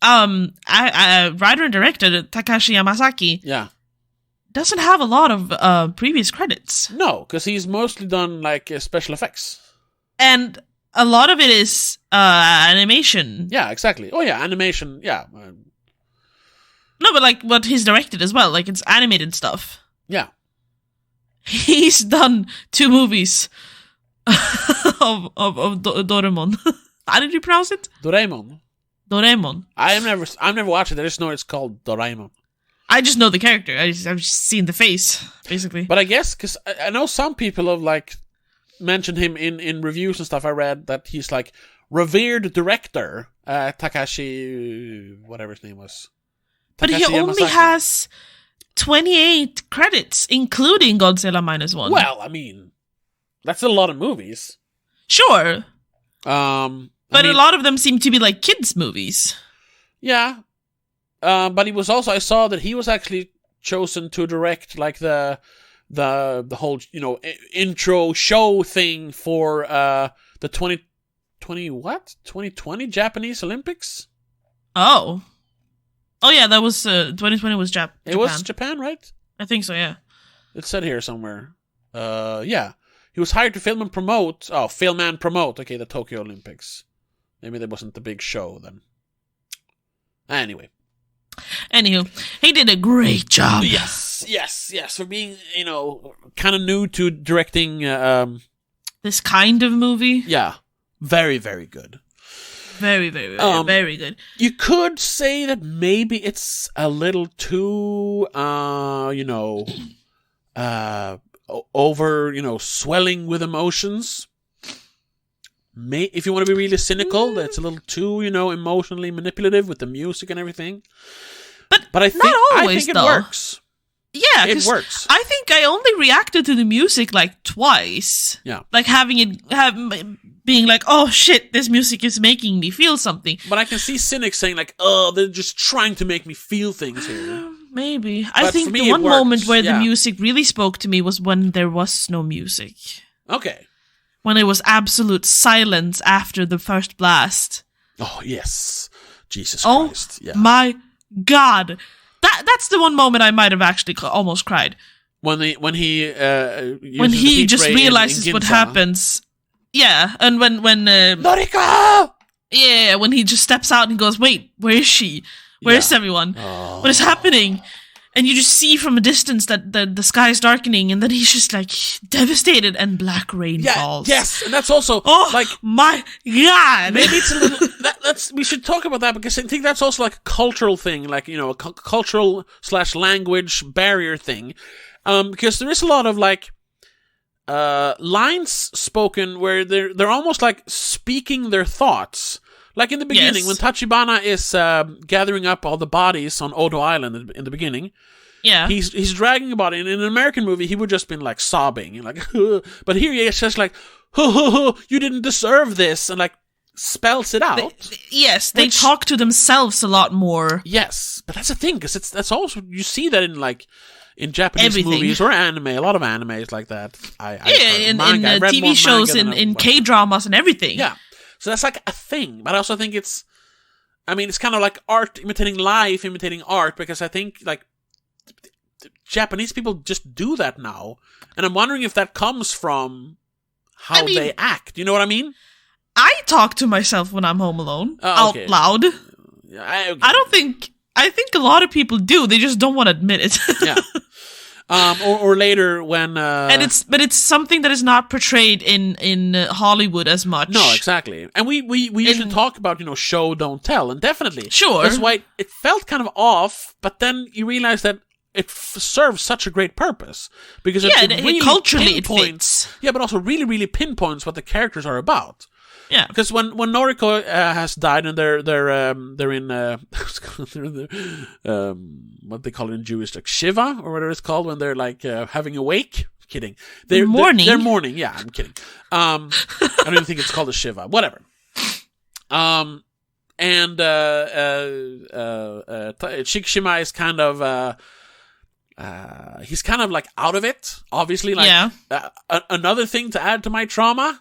and director Takashi Yamazaki, doesn't have a lot of previous credits. No, because he's mostly done like special effects, and a lot of it is animation. Yeah, exactly. Oh yeah, animation. Yeah. No, but like what he's directed as well, like it's animated stuff. Yeah. He's done 2 movies of Doraemon. How did you pronounce it? Doraemon. I've never watched it. I just know it's called Doraemon. I just know the character. I've just seen the face, basically. But I guess because I know some people have like mentioned him in reviews and stuff. I read that he's like revered director Takashi, whatever his name was. Takashi but he only Yamazaki. has 28 credits, including Godzilla -1. Well, I mean, that's a lot of movies. Sure. But a lot of them seem to be like kids' movies. Yeah. But he was also, I saw that he was actually chosen to direct like the whole, intro show thing for the 2020 Japanese Olympics? Oh yeah, that was 2020 was Japan. It was Japan, right? I think so, yeah. It said here somewhere. Yeah. He was hired to film and promote. Oh, okay, the Tokyo Olympics. Maybe that wasn't the big show then. Anywho, he did a great job. Yes. For being, kind of new to directing this kind of movie. Yeah. Very, very good. Very, very, very, very good. You could say that maybe it's a little too, over, swelling with emotions. If you want to be really cynical, that's a little too, emotionally manipulative with the music and everything. But I think, not always, it works. Yeah, it works. I think I only reacted to the music like twice. Yeah. Like being like, oh shit, this music is making me feel something. But I can see cynics saying like, oh, they're just trying to make me feel things here. Maybe. But I think the one moment where the music really spoke to me was when there was no music. Okay. When it was absolute silence after the first blast. Oh, yes. Jesus Christ. Yeah. My God. That's the one moment I might have actually almost cried. When he just realizes what happens. Yeah, and when Noriko! Yeah, when he just steps out and goes, wait, where is she? Where is everyone? Oh. What is happening? And you just see from a distance that the sky is darkening, and then he's just like devastated, and black rain falls. Yes, and that's also like my God. Maybe it's a little. We should talk about that because I think that's also like a cultural thing, like a cultural / language barrier thing, because there is a lot of like lines spoken where they're almost like speaking their thoughts. Like in the beginning, when Tachibana is gathering up all the bodies on Odo Island in the beginning, he's dragging a body. And in an American movie, he would just been like sobbing, like, but here he is just like, you didn't deserve this, and like spells it out. They talk to themselves a lot more. Yes, but that's the thing, because that's also, you see that in Japanese movies or anime, a lot of anime is like that. In TV shows, in K-dramas and everything. Yeah, so that's like a thing, but I also think it's kind of like art imitating life, imitating art, because I think, like, Japanese people just do that now, and I'm wondering if that comes from how they act. You know what I mean? I talk to myself when I'm home alone, out loud. Yeah, I think a lot of people do. They just don't want to admit it. Yeah. Or later when but it's something that is not portrayed in Hollywood as much. No, exactly. And we usually talk about, show don't tell, and definitely sure, that's why it felt kind of off. But then you realize that it serves such a great purpose, because it really culturally it fits. Yeah, but also really, really pinpoints what the characters are about. Yeah, because when Noriko has died and they're in what they call it in Jewish, like Shiva or whatever it's called, when they're like having a wake. Kidding. They're mourning. They're mourning. Yeah, I'm kidding. I don't even think it's called a Shiva. Whatever. And Shikishima is kind of he's kind of like out of it. Obviously, like another thing to add to my trauma.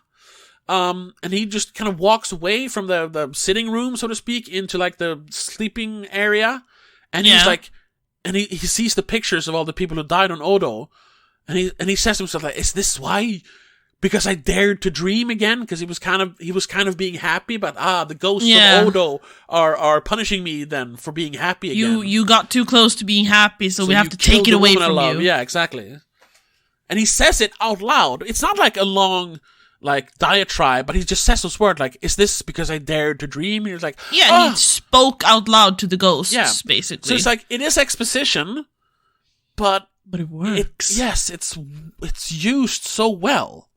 And he just kind of walks away from the sitting room, so to speak, into like the sleeping area. And he's like, and he sees the pictures of all the people who died on Odo. And he says to himself, like, is this why? Because I dared to dream again? Because he was kind of being happy, but the ghosts of Odo are punishing me then for being happy again. You got too close to being happy, so we have to take it away from you. Yeah, exactly. And he says it out loud. It's not like a long, like, diatribe, but he just says those words, like, is this because I dared to dream? And he's like, he spoke out loud to the ghosts, basically. So it's like, it is exposition, but it works. It's used so well.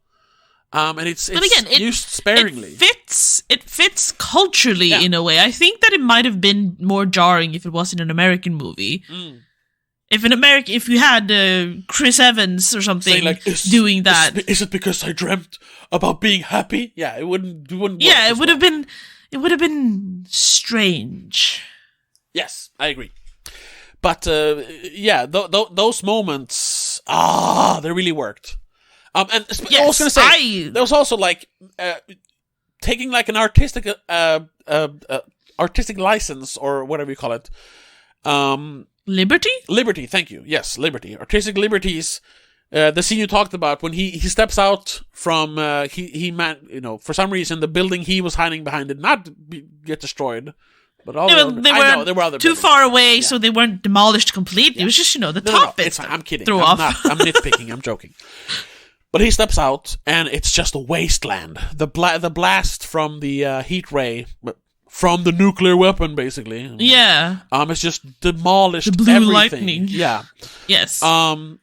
And it's used sparingly. It fits culturally in a way. I think that it might have been more jarring if it was in an American movie. Mm. If you had Chris Evans or something doing that. Is it because I dreamt about being happy? Yeah, it wouldn't work. Yeah, it would have been strange. Yes, I agree. But those moments, they really worked. And I was going to say, there was also like taking like an artistic license, or whatever you call it. Liberty, thank you. Yes, liberty. Artistic liberties. The scene you talked about when he steps out from for some reason the building he was hiding behind did not get destroyed. But they were other too far away, so they weren't demolished completely. It was just the top bits. I'm kidding. Threw I'm off. I'm nitpicking. I'm joking. But he steps out, and it's just a wasteland. The blast from the heat ray, from the nuclear weapon, basically. Yeah. It's just demolished the blue everything. Lightning. Yeah. Yes. And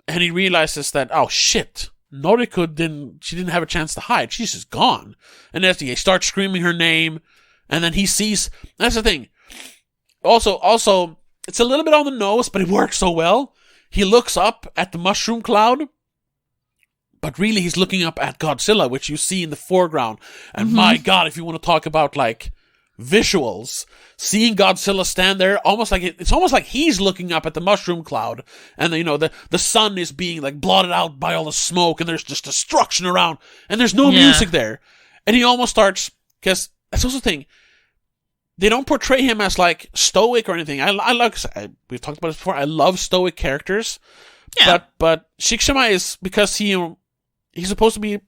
he realizes that, oh shit, Noriko didn't have a chance to hide. She's just gone. And as he starts screaming her name, and then he sees, that's the thing. Also, it's a little bit on the nose, but it works so well. He looks up at the mushroom cloud, but really he's looking up at Godzilla, which you see in the foreground. And my God, if you want to talk about like visuals, seeing Godzilla stand there, it's almost like he's looking up at the mushroom cloud, and the sun is being like blotted out by all the smoke, and there's just destruction around, and there's no music there, and he almost starts, because that's also the thing, they don't portray him as like stoic or anything. We've talked about this before. I love stoic characters, but Shikishima is, because he's supposed to be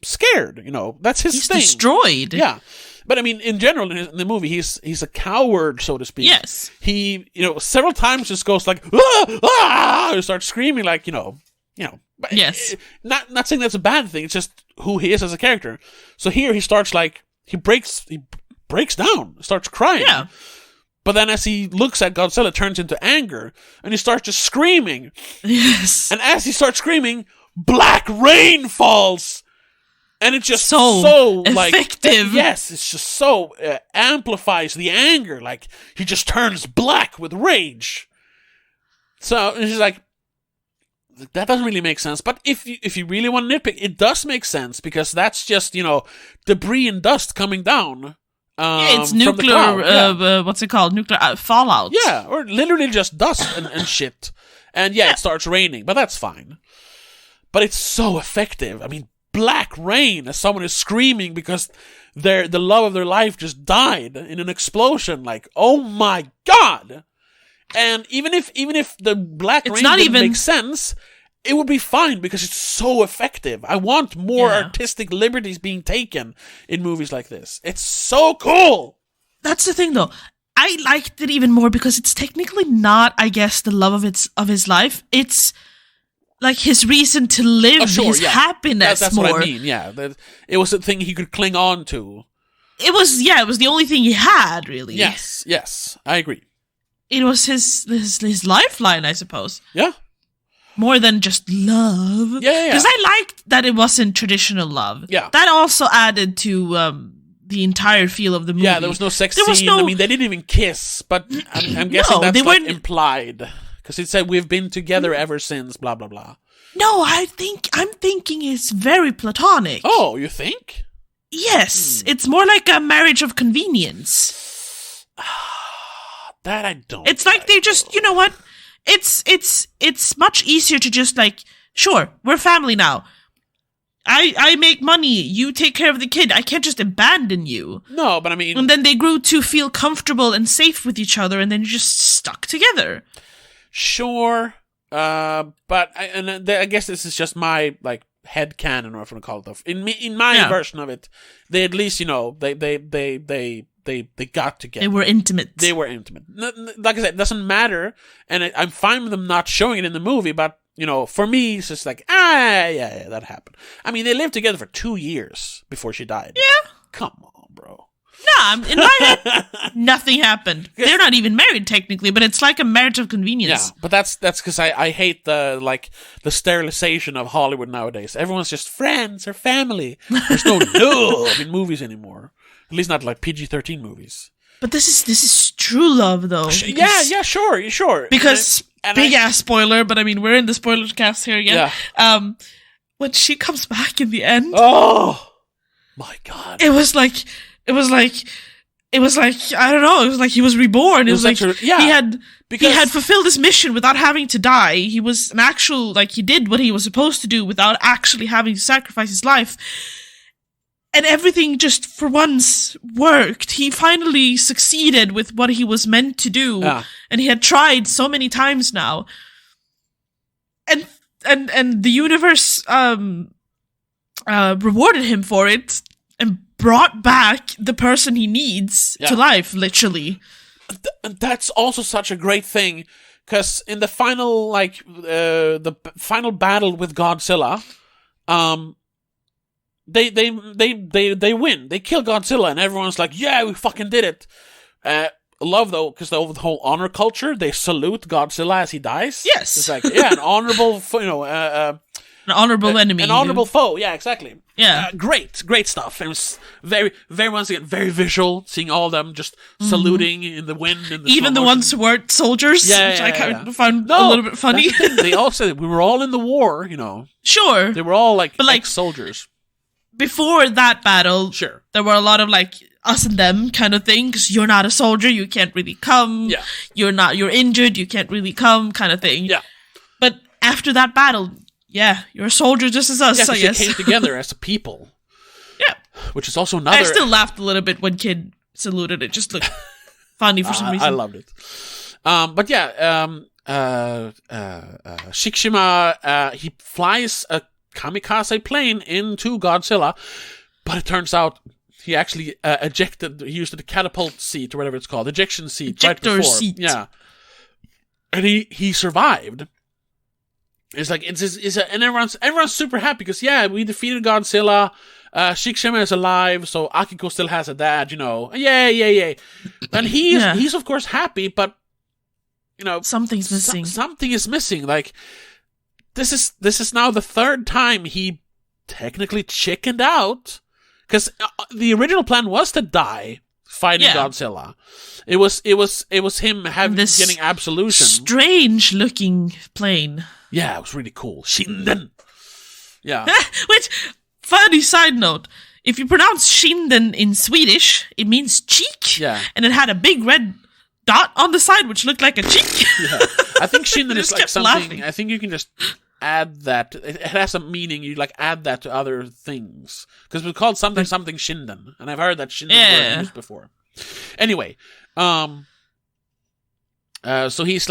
scared. That's his thing. He's destroyed. Yeah. But I mean, in general, in the movie, he's a coward, so to speak. Yes. He, several times just goes like, ah, ah, and starts screaming like, But yes. Not saying that's a bad thing. It's just who he is as a character. So here he starts like, he breaks down, starts crying. Yeah. But then as he looks at Godzilla, it turns into anger, and he starts just screaming. Yes. And as he starts screaming, black rain falls. And it's just so effective. Yes, it's just so amplifies the anger. Like, he just turns black with rage. So, and she's like, that doesn't really make sense. But if you really want to nitpick, it does make sense, because that's just, debris and dust coming down. It's nuclear, what's it called? Nuclear fallout. Yeah, or literally just dust and shit. And it starts raining, but that's fine. But it's so effective. I mean, black rain as someone is screaming because the love of their life just died in an explosion. Like, oh my god! And even if the black rain didn't make sense, it would be fine because it's so effective. I want more artistic liberties being taken in movies like this. It's so cool! That's the thing, though. I liked it even more because it's technically not, I guess, the love of his life. It's like his reason to live, his happiness. That's more. What I mean. Yeah, it was a thing he could cling on to. It was the only thing he had, really. Yes, I agree. It was his lifeline, I suppose. Yeah. More than just love. Yeah. Because I liked that it wasn't traditional love. Yeah. That also added to the entire feel of the movie. Yeah, there was no sex scene. I mean, they didn't even kiss, but I'm guessing that's implied. Because it said, we've been together ever since, blah, blah, blah. No, I'm thinking it's very platonic. Oh, you think? Yes. It's more like a marriage of convenience. That I don't It's like they just, you know what? It's much easier to just like, sure, we're family now. I make money, you take care of the kid, I can't just abandon you. No, but I mean... And then they grew to feel comfortable and safe with each other, and then you just stuck together. Sure, but I guess this is just my, like, headcanon, or what you want to call it. In my version of it, they at least, they got together. They were intimate. Like I said, it doesn't matter, and I'm fine with them not showing it in the movie, but, for me, it's just like, yeah, that happened. I mean, they lived together for 2 years before she died. Yeah. Come on, bro. Nah, in my head, nothing happened. They're not even married, technically, but it's like a marriage of convenience. Yeah, but that's because I hate the sterilization of Hollywood nowadays. Everyone's just friends or family. There's no love in movies anymore. At least not like PG-13 movies. But this is true love, though. Yeah, sure. Because big ass spoiler, but I mean we're in the spoilerCast here again. Yeah. When she comes back in the end, oh my god, it was like I don't know. It was like he was reborn. It was like he had fulfilled his mission without having to die. He was an actual he did what he was supposed to do without actually having to sacrifice his life. And everything just, for once, worked. He finally succeeded with what he was meant to do. Yeah. And he had tried so many times now. And the universe rewarded him for it and brought back the person he needs to life, literally. That's also such a great thing, because in the final, the final battle with Godzilla, They win. They kill Godzilla, and everyone's like, "Yeah, we fucking did it." Love though, because the whole honor culture, they salute Godzilla as he dies. Yes, it's like an honorable, an honorable enemy, an honorable foe. Yeah, exactly. Yeah, great stuff. And it was very, very once again very visual, seeing all of them just saluting in the wind. And even the ones who weren't soldiers, which I kind of found a little bit funny. They all said we were all in the war. Sure, they were all like soldiers. Before that battle, sure, there were a lot of us and them kind of thing, because you're not a soldier, you can't really come. Yeah. You're injured, you can't really come, kind of thing. Yeah. But after that battle, you're a soldier just as us, I guess. You came together as a people. Yeah. Which is also another... I still laughed a little bit when Kid saluted. It just looked funny for some reason. I loved it. But Shikishima, he flies a kamikaze plane into Godzilla, but it turns out he actually he used the catapult seat or whatever it's called, ejection seat, ejector right before. Seat. Yeah, and he survived. It's like and everyone's super happy because we defeated Godzilla. Shikishima is alive, so Akiko still has a dad. Yay! And he's of course happy, but something's missing. Something is missing. Like. This is now the third time he technically chickened out, because the original plan was to die fighting Godzilla. It was him getting absolution. Strange looking plane. Yeah, it was really cool. Shinden. Yeah. Which, funny side note, if you pronounce Shinden in Swedish, it means cheek. Yeah. And it had a big red dot on the side, which looked like a cheek. Yeah. I think Shinden is like something. Laughing. I think you can just add that. It has a meaning. You like add that to other things because it's called something Shinden, and I've heard that Shinden word used before. Anyway, so he's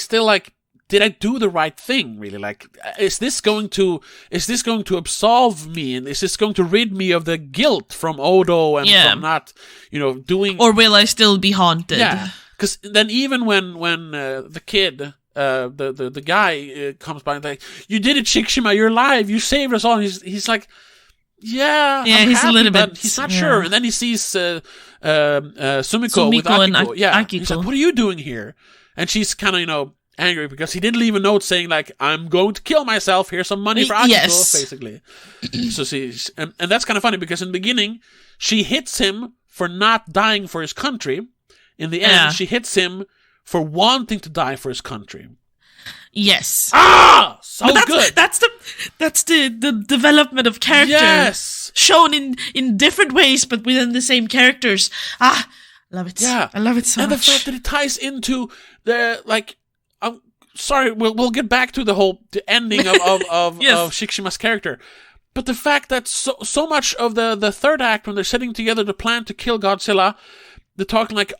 still like, did I do the right thing? Really, like, is this going to absolve me, and is this going to rid me of the guilt from Odo and from not, doing? Or will I still be haunted? Yeah, because then even when the kid, the guy comes by and like, you did it, Shikishima, you're alive, you saved us all. And he's like, yeah, he's happy, a little bit. He's not sure, and then he sees Sumiko with Akiko. And Akiko. He's like, what are you doing here? And she's kind of angry because he didn't leave a note saying like, I'm going to kill myself, here's some money for Akiko, basically. So and that's kind of funny because in the beginning she hits him for not dying for his country. In the end she hits him for wanting to die for his country. Yes. Good. That's the development of character. Yes. Shown in different ways but within the same characters. Love it. Yeah. I love it so much. And the fact that it ties into the sorry, we'll get back to the ending of Shikishima's character. But the fact that so much of the third act, when they're sitting together to plan to kill Godzilla, they're talking like,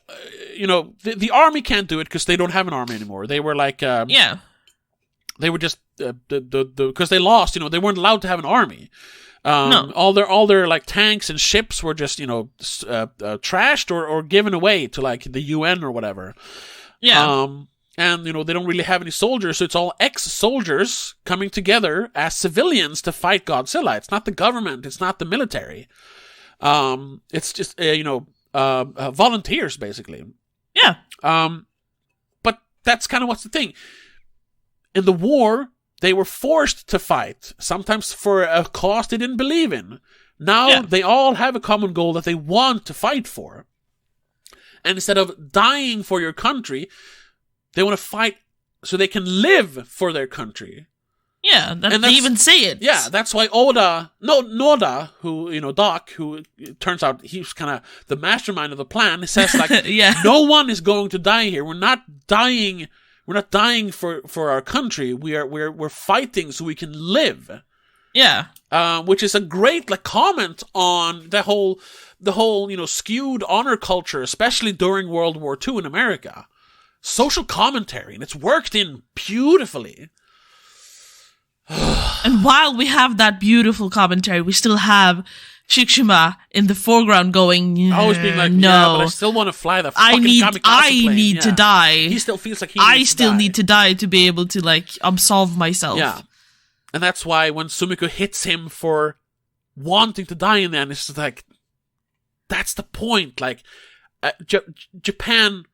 the army can't do it because they don't have an army anymore. They were like, they were just because they lost. They weren't allowed to have an army. No. All their like tanks and ships were just trashed or given away to like the UN or whatever. Yeah. And they don't really have any soldiers, so it's all ex-soldiers coming together as civilians to fight Godzilla. It's not the government. It's not the military. It's just volunteers basically. Yeah. But that's kind of what's the thing. In the war, they were forced to fight, sometimes for a cause they didn't believe in. Now they all have a common goal that they want to fight for. And instead of dying for your country, they want to fight so they can live for their country. Yeah, they even say it. Yeah, that's why Noda, who, Doc, who turns out he's kind of the mastermind of the plan, says like, no one is going to die here. We're not dying for our country. We're fighting so we can live. Yeah. Which is a great comment on the whole skewed honor culture, especially during World War II in America. Social commentary, and it's worked in beautifully. And while we have that beautiful commentary, we still have Shikishima in the foreground going, always being like, no, yeah, but I still want to fly the fucking kamikaze plane. I need to die. He still feels like I still need to die to be able to like absolve myself. Yeah. And that's why when Sumiko hits him for wanting to die in the end, it's just like, that's the point. Like, Japan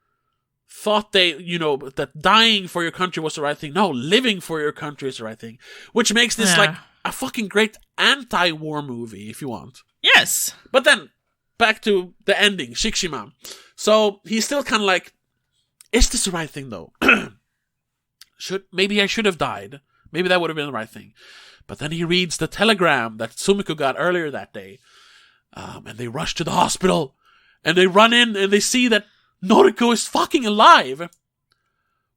thought that dying for your country was the right thing. No, living for your country is the right thing. Which makes this like a fucking great anti-war movie, if you want. Yes. But then, back to the ending, Shikishima. So, he's still kind of like, is this the right thing though? Maybe I should have died. Maybe that would have been the right thing. But then he reads the telegram that Sumiko got earlier that day. And they rush to the hospital. And they run in and they see that Noriko is fucking alive.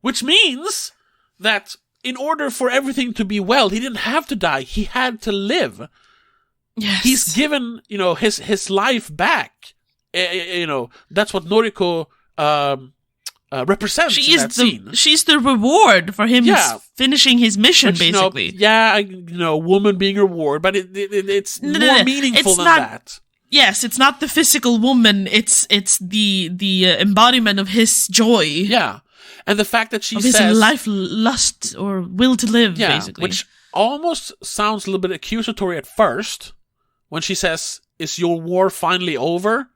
Which means that in order for everything to be well, he didn't have to die. He had to live. Yes. He's given, his life back. That's what Noriko represents in that scene. She's the reward for him finishing his mission, basically. Woman being a reward, but it's more meaningful than that. Yes, it's not the physical woman, it's the embodiment of his joy. Yeah. And the fact that she of says... his life lust or will to live, basically. Which almost sounds a little bit accusatory at first, when she says, is your war finally over?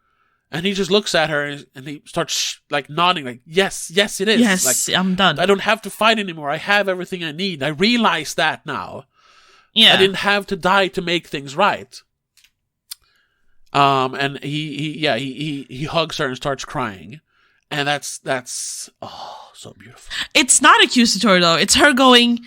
And he just looks at her and he starts nodding like, yes, it is. Yes, I'm done. I don't have to fight anymore. I have everything I need. I realize that now. Yeah. I didn't have to die to make things right. And he hugs her and starts crying, and that's so beautiful. It's not accusatory though. It's her going,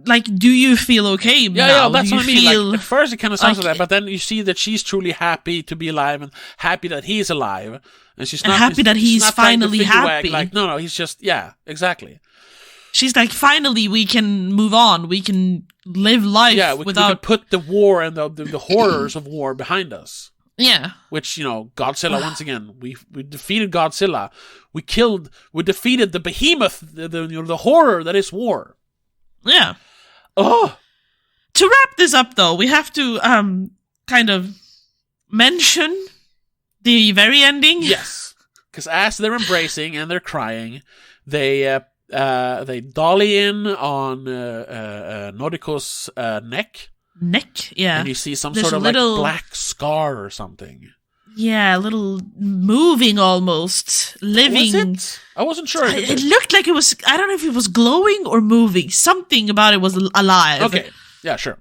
like, do you feel okay now? Yeah, that's what I mean. Feel like, at first it kind of sounds like like that, but then you see that she's truly happy to be alive and happy that he's alive, and she's and not happy that he's not trying to finally figure out, happy. like, no, he's just exactly. She's like, finally, we can move on. We can live life without... we can put the war and the horrors of war behind us. Yeah. Which, Godzilla, once again, we defeated Godzilla. We defeated the behemoth, the horror that is war. Yeah. Oh. To wrap this up, though, we have to kind of mention the very ending. Yes. Because as they're embracing and they're crying, they dolly in on Noriko's neck. Yeah. And you see some There's sort of little, like black scar or something. Yeah, a little moving almost. Living. Was it? I wasn't sure. It looked like it was, I don't know if it was glowing or moving. Something about it was alive. Okay, yeah, sure.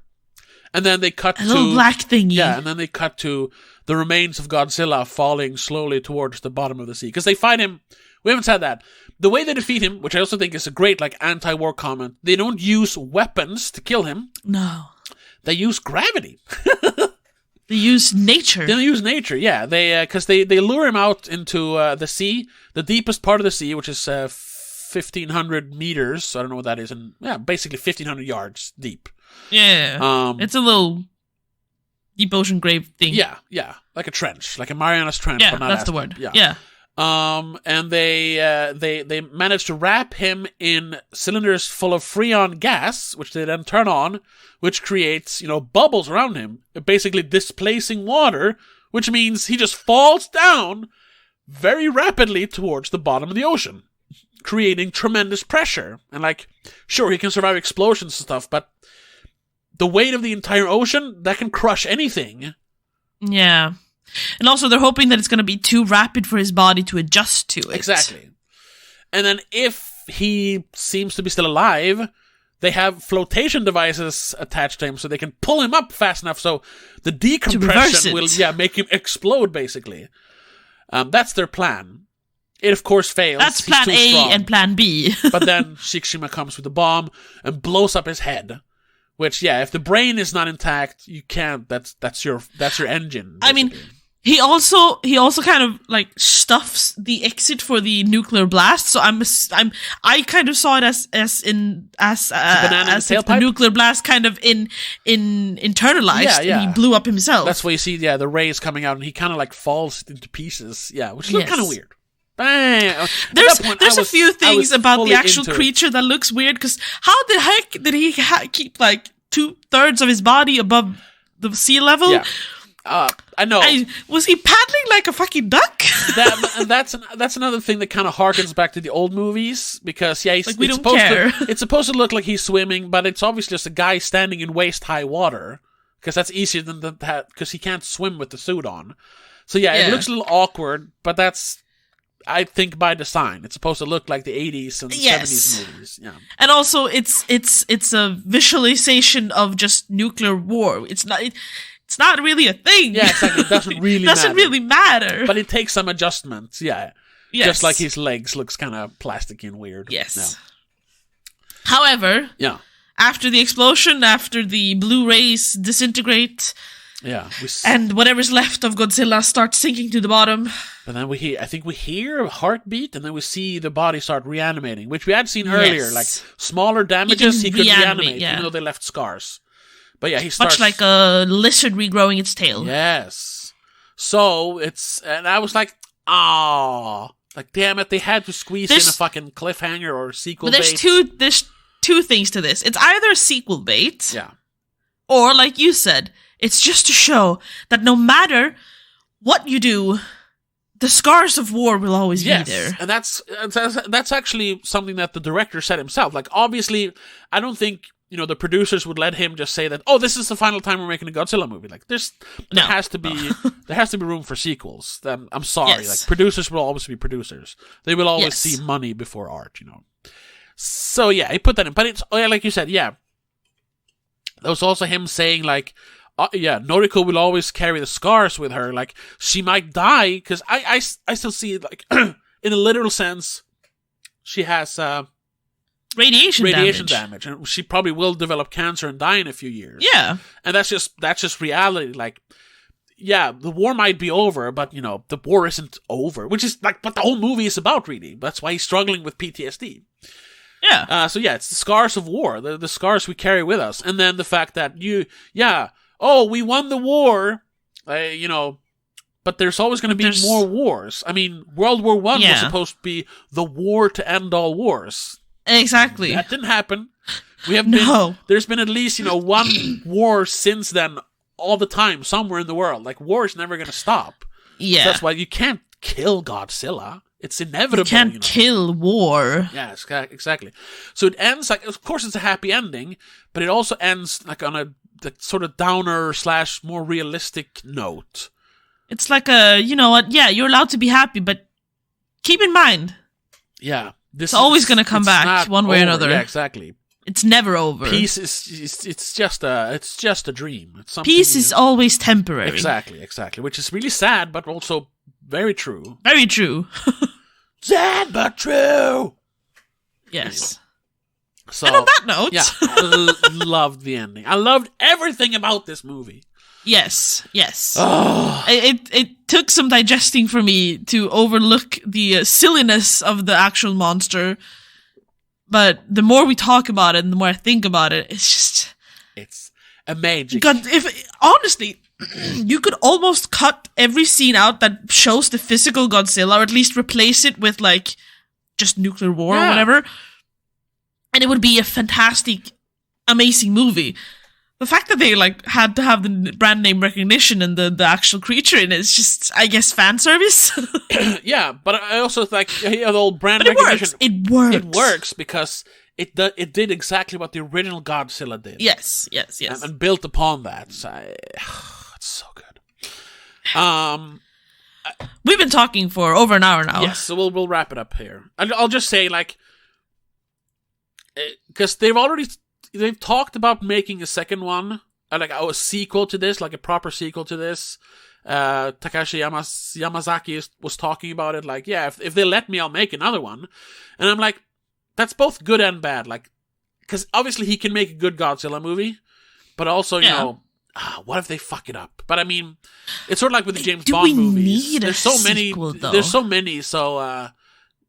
And then they cut a little black thingy. Yeah, and then they cut to the remains of Godzilla falling slowly towards the bottom of the sea. Because they fight him. We haven't said that. The way they defeat him, which I also think is a great like anti-war comment, they don't use weapons to kill him. No. They use gravity. They use nature. They use nature, yeah. Because they lure him out into the sea, the deepest part of the sea, which is 1,500 meters. I don't know what that is, and basically 1,500 yards deep. Yeah, it's a little deep ocean grave thing. Yeah, like a trench, like a Marianas Trench. Yeah, but not that's as the word. Deep. Yeah. And they managed to wrap him in cylinders full of freon gas, which they then turn on, which creates, bubbles around him, basically displacing water, which means he just falls down very rapidly towards the bottom of the ocean, creating tremendous pressure. And sure, he can survive explosions and stuff, but the weight of the entire ocean, that can crush anything. Yeah. And also, they're hoping that it's going to be too rapid for his body to adjust to it. Exactly. And then if he seems to be still alive, they have flotation devices attached to him so they can pull him up fast enough so the decompression will make him explode, basically. That's their plan. It, of course, fails. That's plan A strong. And plan B. But then Shikishima comes with a bomb and blows up his head. Which, if the brain is not intact, you can't. That's your engine. Basically. I mean, he also kind of stuffs the exit for the nuclear blast. So I kind of saw it as if the nuclear blast kind of internalized and he blew up himself. That's why you see the rays coming out and he kind of falls into pieces. Yeah, which looks kind of weird. Bang. There's a few things about the actual creature that looks weird, because how the heck did he keep 2/3 of his body above the sea level? Yeah. I know. Was he paddling like a fucking duck? That's another thing that kind of harkens back to the old movies, because we don't care. It's supposed to look like he's swimming, but it's obviously just a guy standing in waist-high water, because that's easier than that, because he can't swim with the suit on. So it looks a little awkward, but that's, I think, by design. It's supposed to look like the 80s and 70s movies. Yeah. And also, it's a visualization of just nuclear war. It's not really a thing. Yeah, exactly. It doesn't really matter. But it takes some adjustments, yeah. Yes. Just like his legs looks kind of plasticky and weird. Yes. Yeah. However, after the explosion, after the blue rays disintegrate... Yeah, and whatever's left of Godzilla starts sinking to the bottom. And then we hear a heartbeat, and then we see the body start reanimating, which we had seen earlier. Smaller damages, he could reanimate, even though they left scars. But he starts... Much like a lizard regrowing its tail. Yes. So, and I was like, damn it, they had to squeeze in a fucking cliffhanger or sequel bait. There's two things to this. It's either a sequel bait. Yeah. Or, like you said, it's just to show that no matter what you do, the scars of war will always be there. And that's actually something that the director said himself. Obviously, I don't think, the producers would let him just say that, this is the final time we're making a Godzilla movie. There has to be room for sequels. I'm sorry. Yes. Producers will always be producers. They will always see money before art, So, he put that in. But it's, like you said, there was also him saying, Noriko will always carry the scars with her. Like, she might die, because I still see it, like, in a literal sense, she has radiation damage, and she probably will develop cancer and die in a few years. Yeah. And that's just reality. Like, yeah, the war might be over, but, you know, the war isn't over, which is, like, what the whole movie is about, really. That's why he's struggling with PTSD. Yeah. So, yeah, it's the scars of war, the scars we carry with us. And then the fact that we won the war, you know, but there's always going to be more wars. I mean, World War I was supposed to be the war to end all wars. Exactly. That didn't happen. There's been at least, you know, one war since then, all the time, somewhere in the world. Like, war is never going to stop. Yeah. So that's why you can't kill Godzilla. It's inevitable. You can't kill war. Yeah, exactly. So it ends, like, of course it's a happy ending, but it also ends, like, on a sort of downer / more realistic note. It's like you know what, yeah, you're allowed to be happy, but keep in mind. Yeah. It's always going to come back one way or another. Yeah, exactly. It's never over. Peace it's just a dream. It's peace is always temporary. Exactly. Which is really sad, but also very true. Very true. Sad but true. Yes. Anyway. So, and on that note, I loved the ending. I loved everything about this movie. Yes. It took some digesting for me to overlook the silliness of the actual monster. But the more we talk about it and the more I think about it, it's amazing. Honestly, you could almost cut every scene out that shows the physical Godzilla, or at least replace it with, like, just nuclear war or whatever. And it would be a fantastic, amazing movie. The fact that they, like, had to have the brand name recognition and the actual creature in it is just, I guess, fan service. Yeah, but I also think the old brand recognition. It works. It works because it did exactly what the original Godzilla did. Yes. And built upon that. So it's so good. We've been talking for over an hour now. Yes, so we'll wrap it up here. I'll just say, like, because they've talked about making a second one, like a sequel to this, like a proper sequel to this. Takashi Yamazaki was talking about it, like, yeah, if they let me, I'll make another one. And I'm like, that's both good and bad, like, because obviously he can make a good Godzilla movie, but also, you know, what if they fuck it up? But I mean, it's sort of like with the James Bond movies. There's so many, so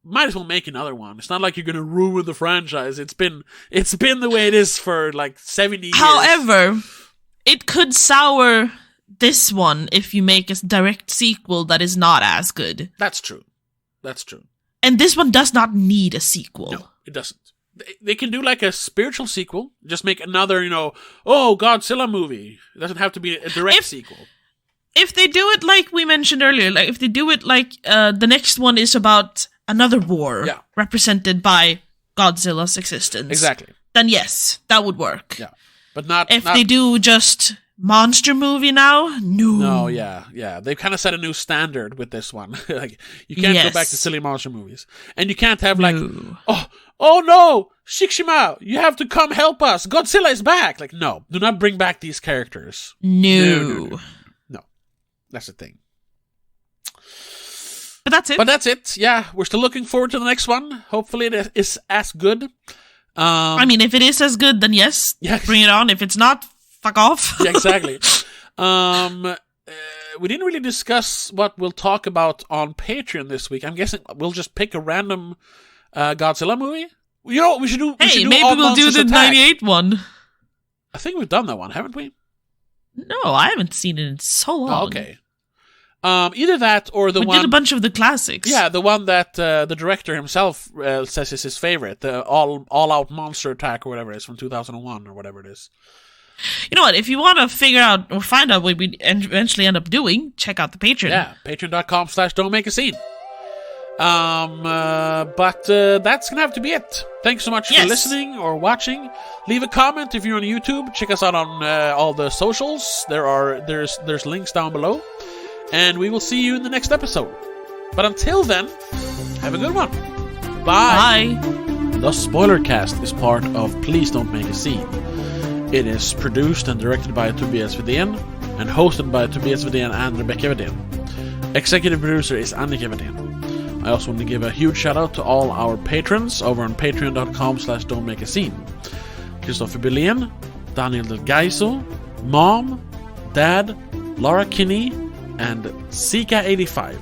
might as well make another one. It's not like you're gonna ruin the franchise. It's been the way it is for like 70 years. However, it could sour this one if you make a direct sequel that is not as good. That's true. And this one does not need a sequel. No, it doesn't. They can do like a spiritual sequel. Just make another, Godzilla movie. It doesn't have to be a direct sequel. If they do it like we mentioned earlier, like if they do it like the next one is about another war represented by Godzilla's existence. Exactly. Then yes, that would work. Yeah. But not if they do just monster movie now, no. Yeah. They've kind of set a new standard with this one. Like, you can't go back to silly monster movies. And you can't have like, oh no, Shikishima, you have to come help us. Godzilla is back. Like, no, do not bring back these characters. No. That's the thing. But that's it. Yeah, we're still looking forward to the next one. Hopefully it is as good. I mean, if it is as good, then yes, bring it on. If it's not, fuck off. Yeah, exactly. We didn't really discuss what we'll talk about on Patreon this week. I'm guessing we'll just pick a random Godzilla movie. You know what we should do? Hey, maybe we'll do the 98 one. I think we've done that one, haven't we? No, I haven't seen it in so long. Oh, okay. Either that or the one... We did a bunch of the classics. Yeah, the one that the director himself says is his favorite. The All-Out Monster Attack or whatever it is from 2001 or whatever it is. You know what? If you want to figure out or find out what we eventually end up doing, check out the Patreon. Yeah, patreon.com/don'tmakeascene. But that's going to have to be it. Thanks so much for listening or watching. Leave a comment if you're on YouTube. Check us out on all the socials. There's links down below. And we will see you in the next episode. But until then, have a good one. Bye. Bye. The spoilerCast is part of Please Don't Make a Scene. It is produced and directed by Tobias Widén and hosted by Tobias Widén and Rebecca Widén. Executive producer is Annika Widén. I also want to give a huge shout out to all our patrons over on patreon.com/don'tmakeascene. Christopher Billén, Daniel Del Gaiso, Mom, Dad, Laura Kinney, and Sika85.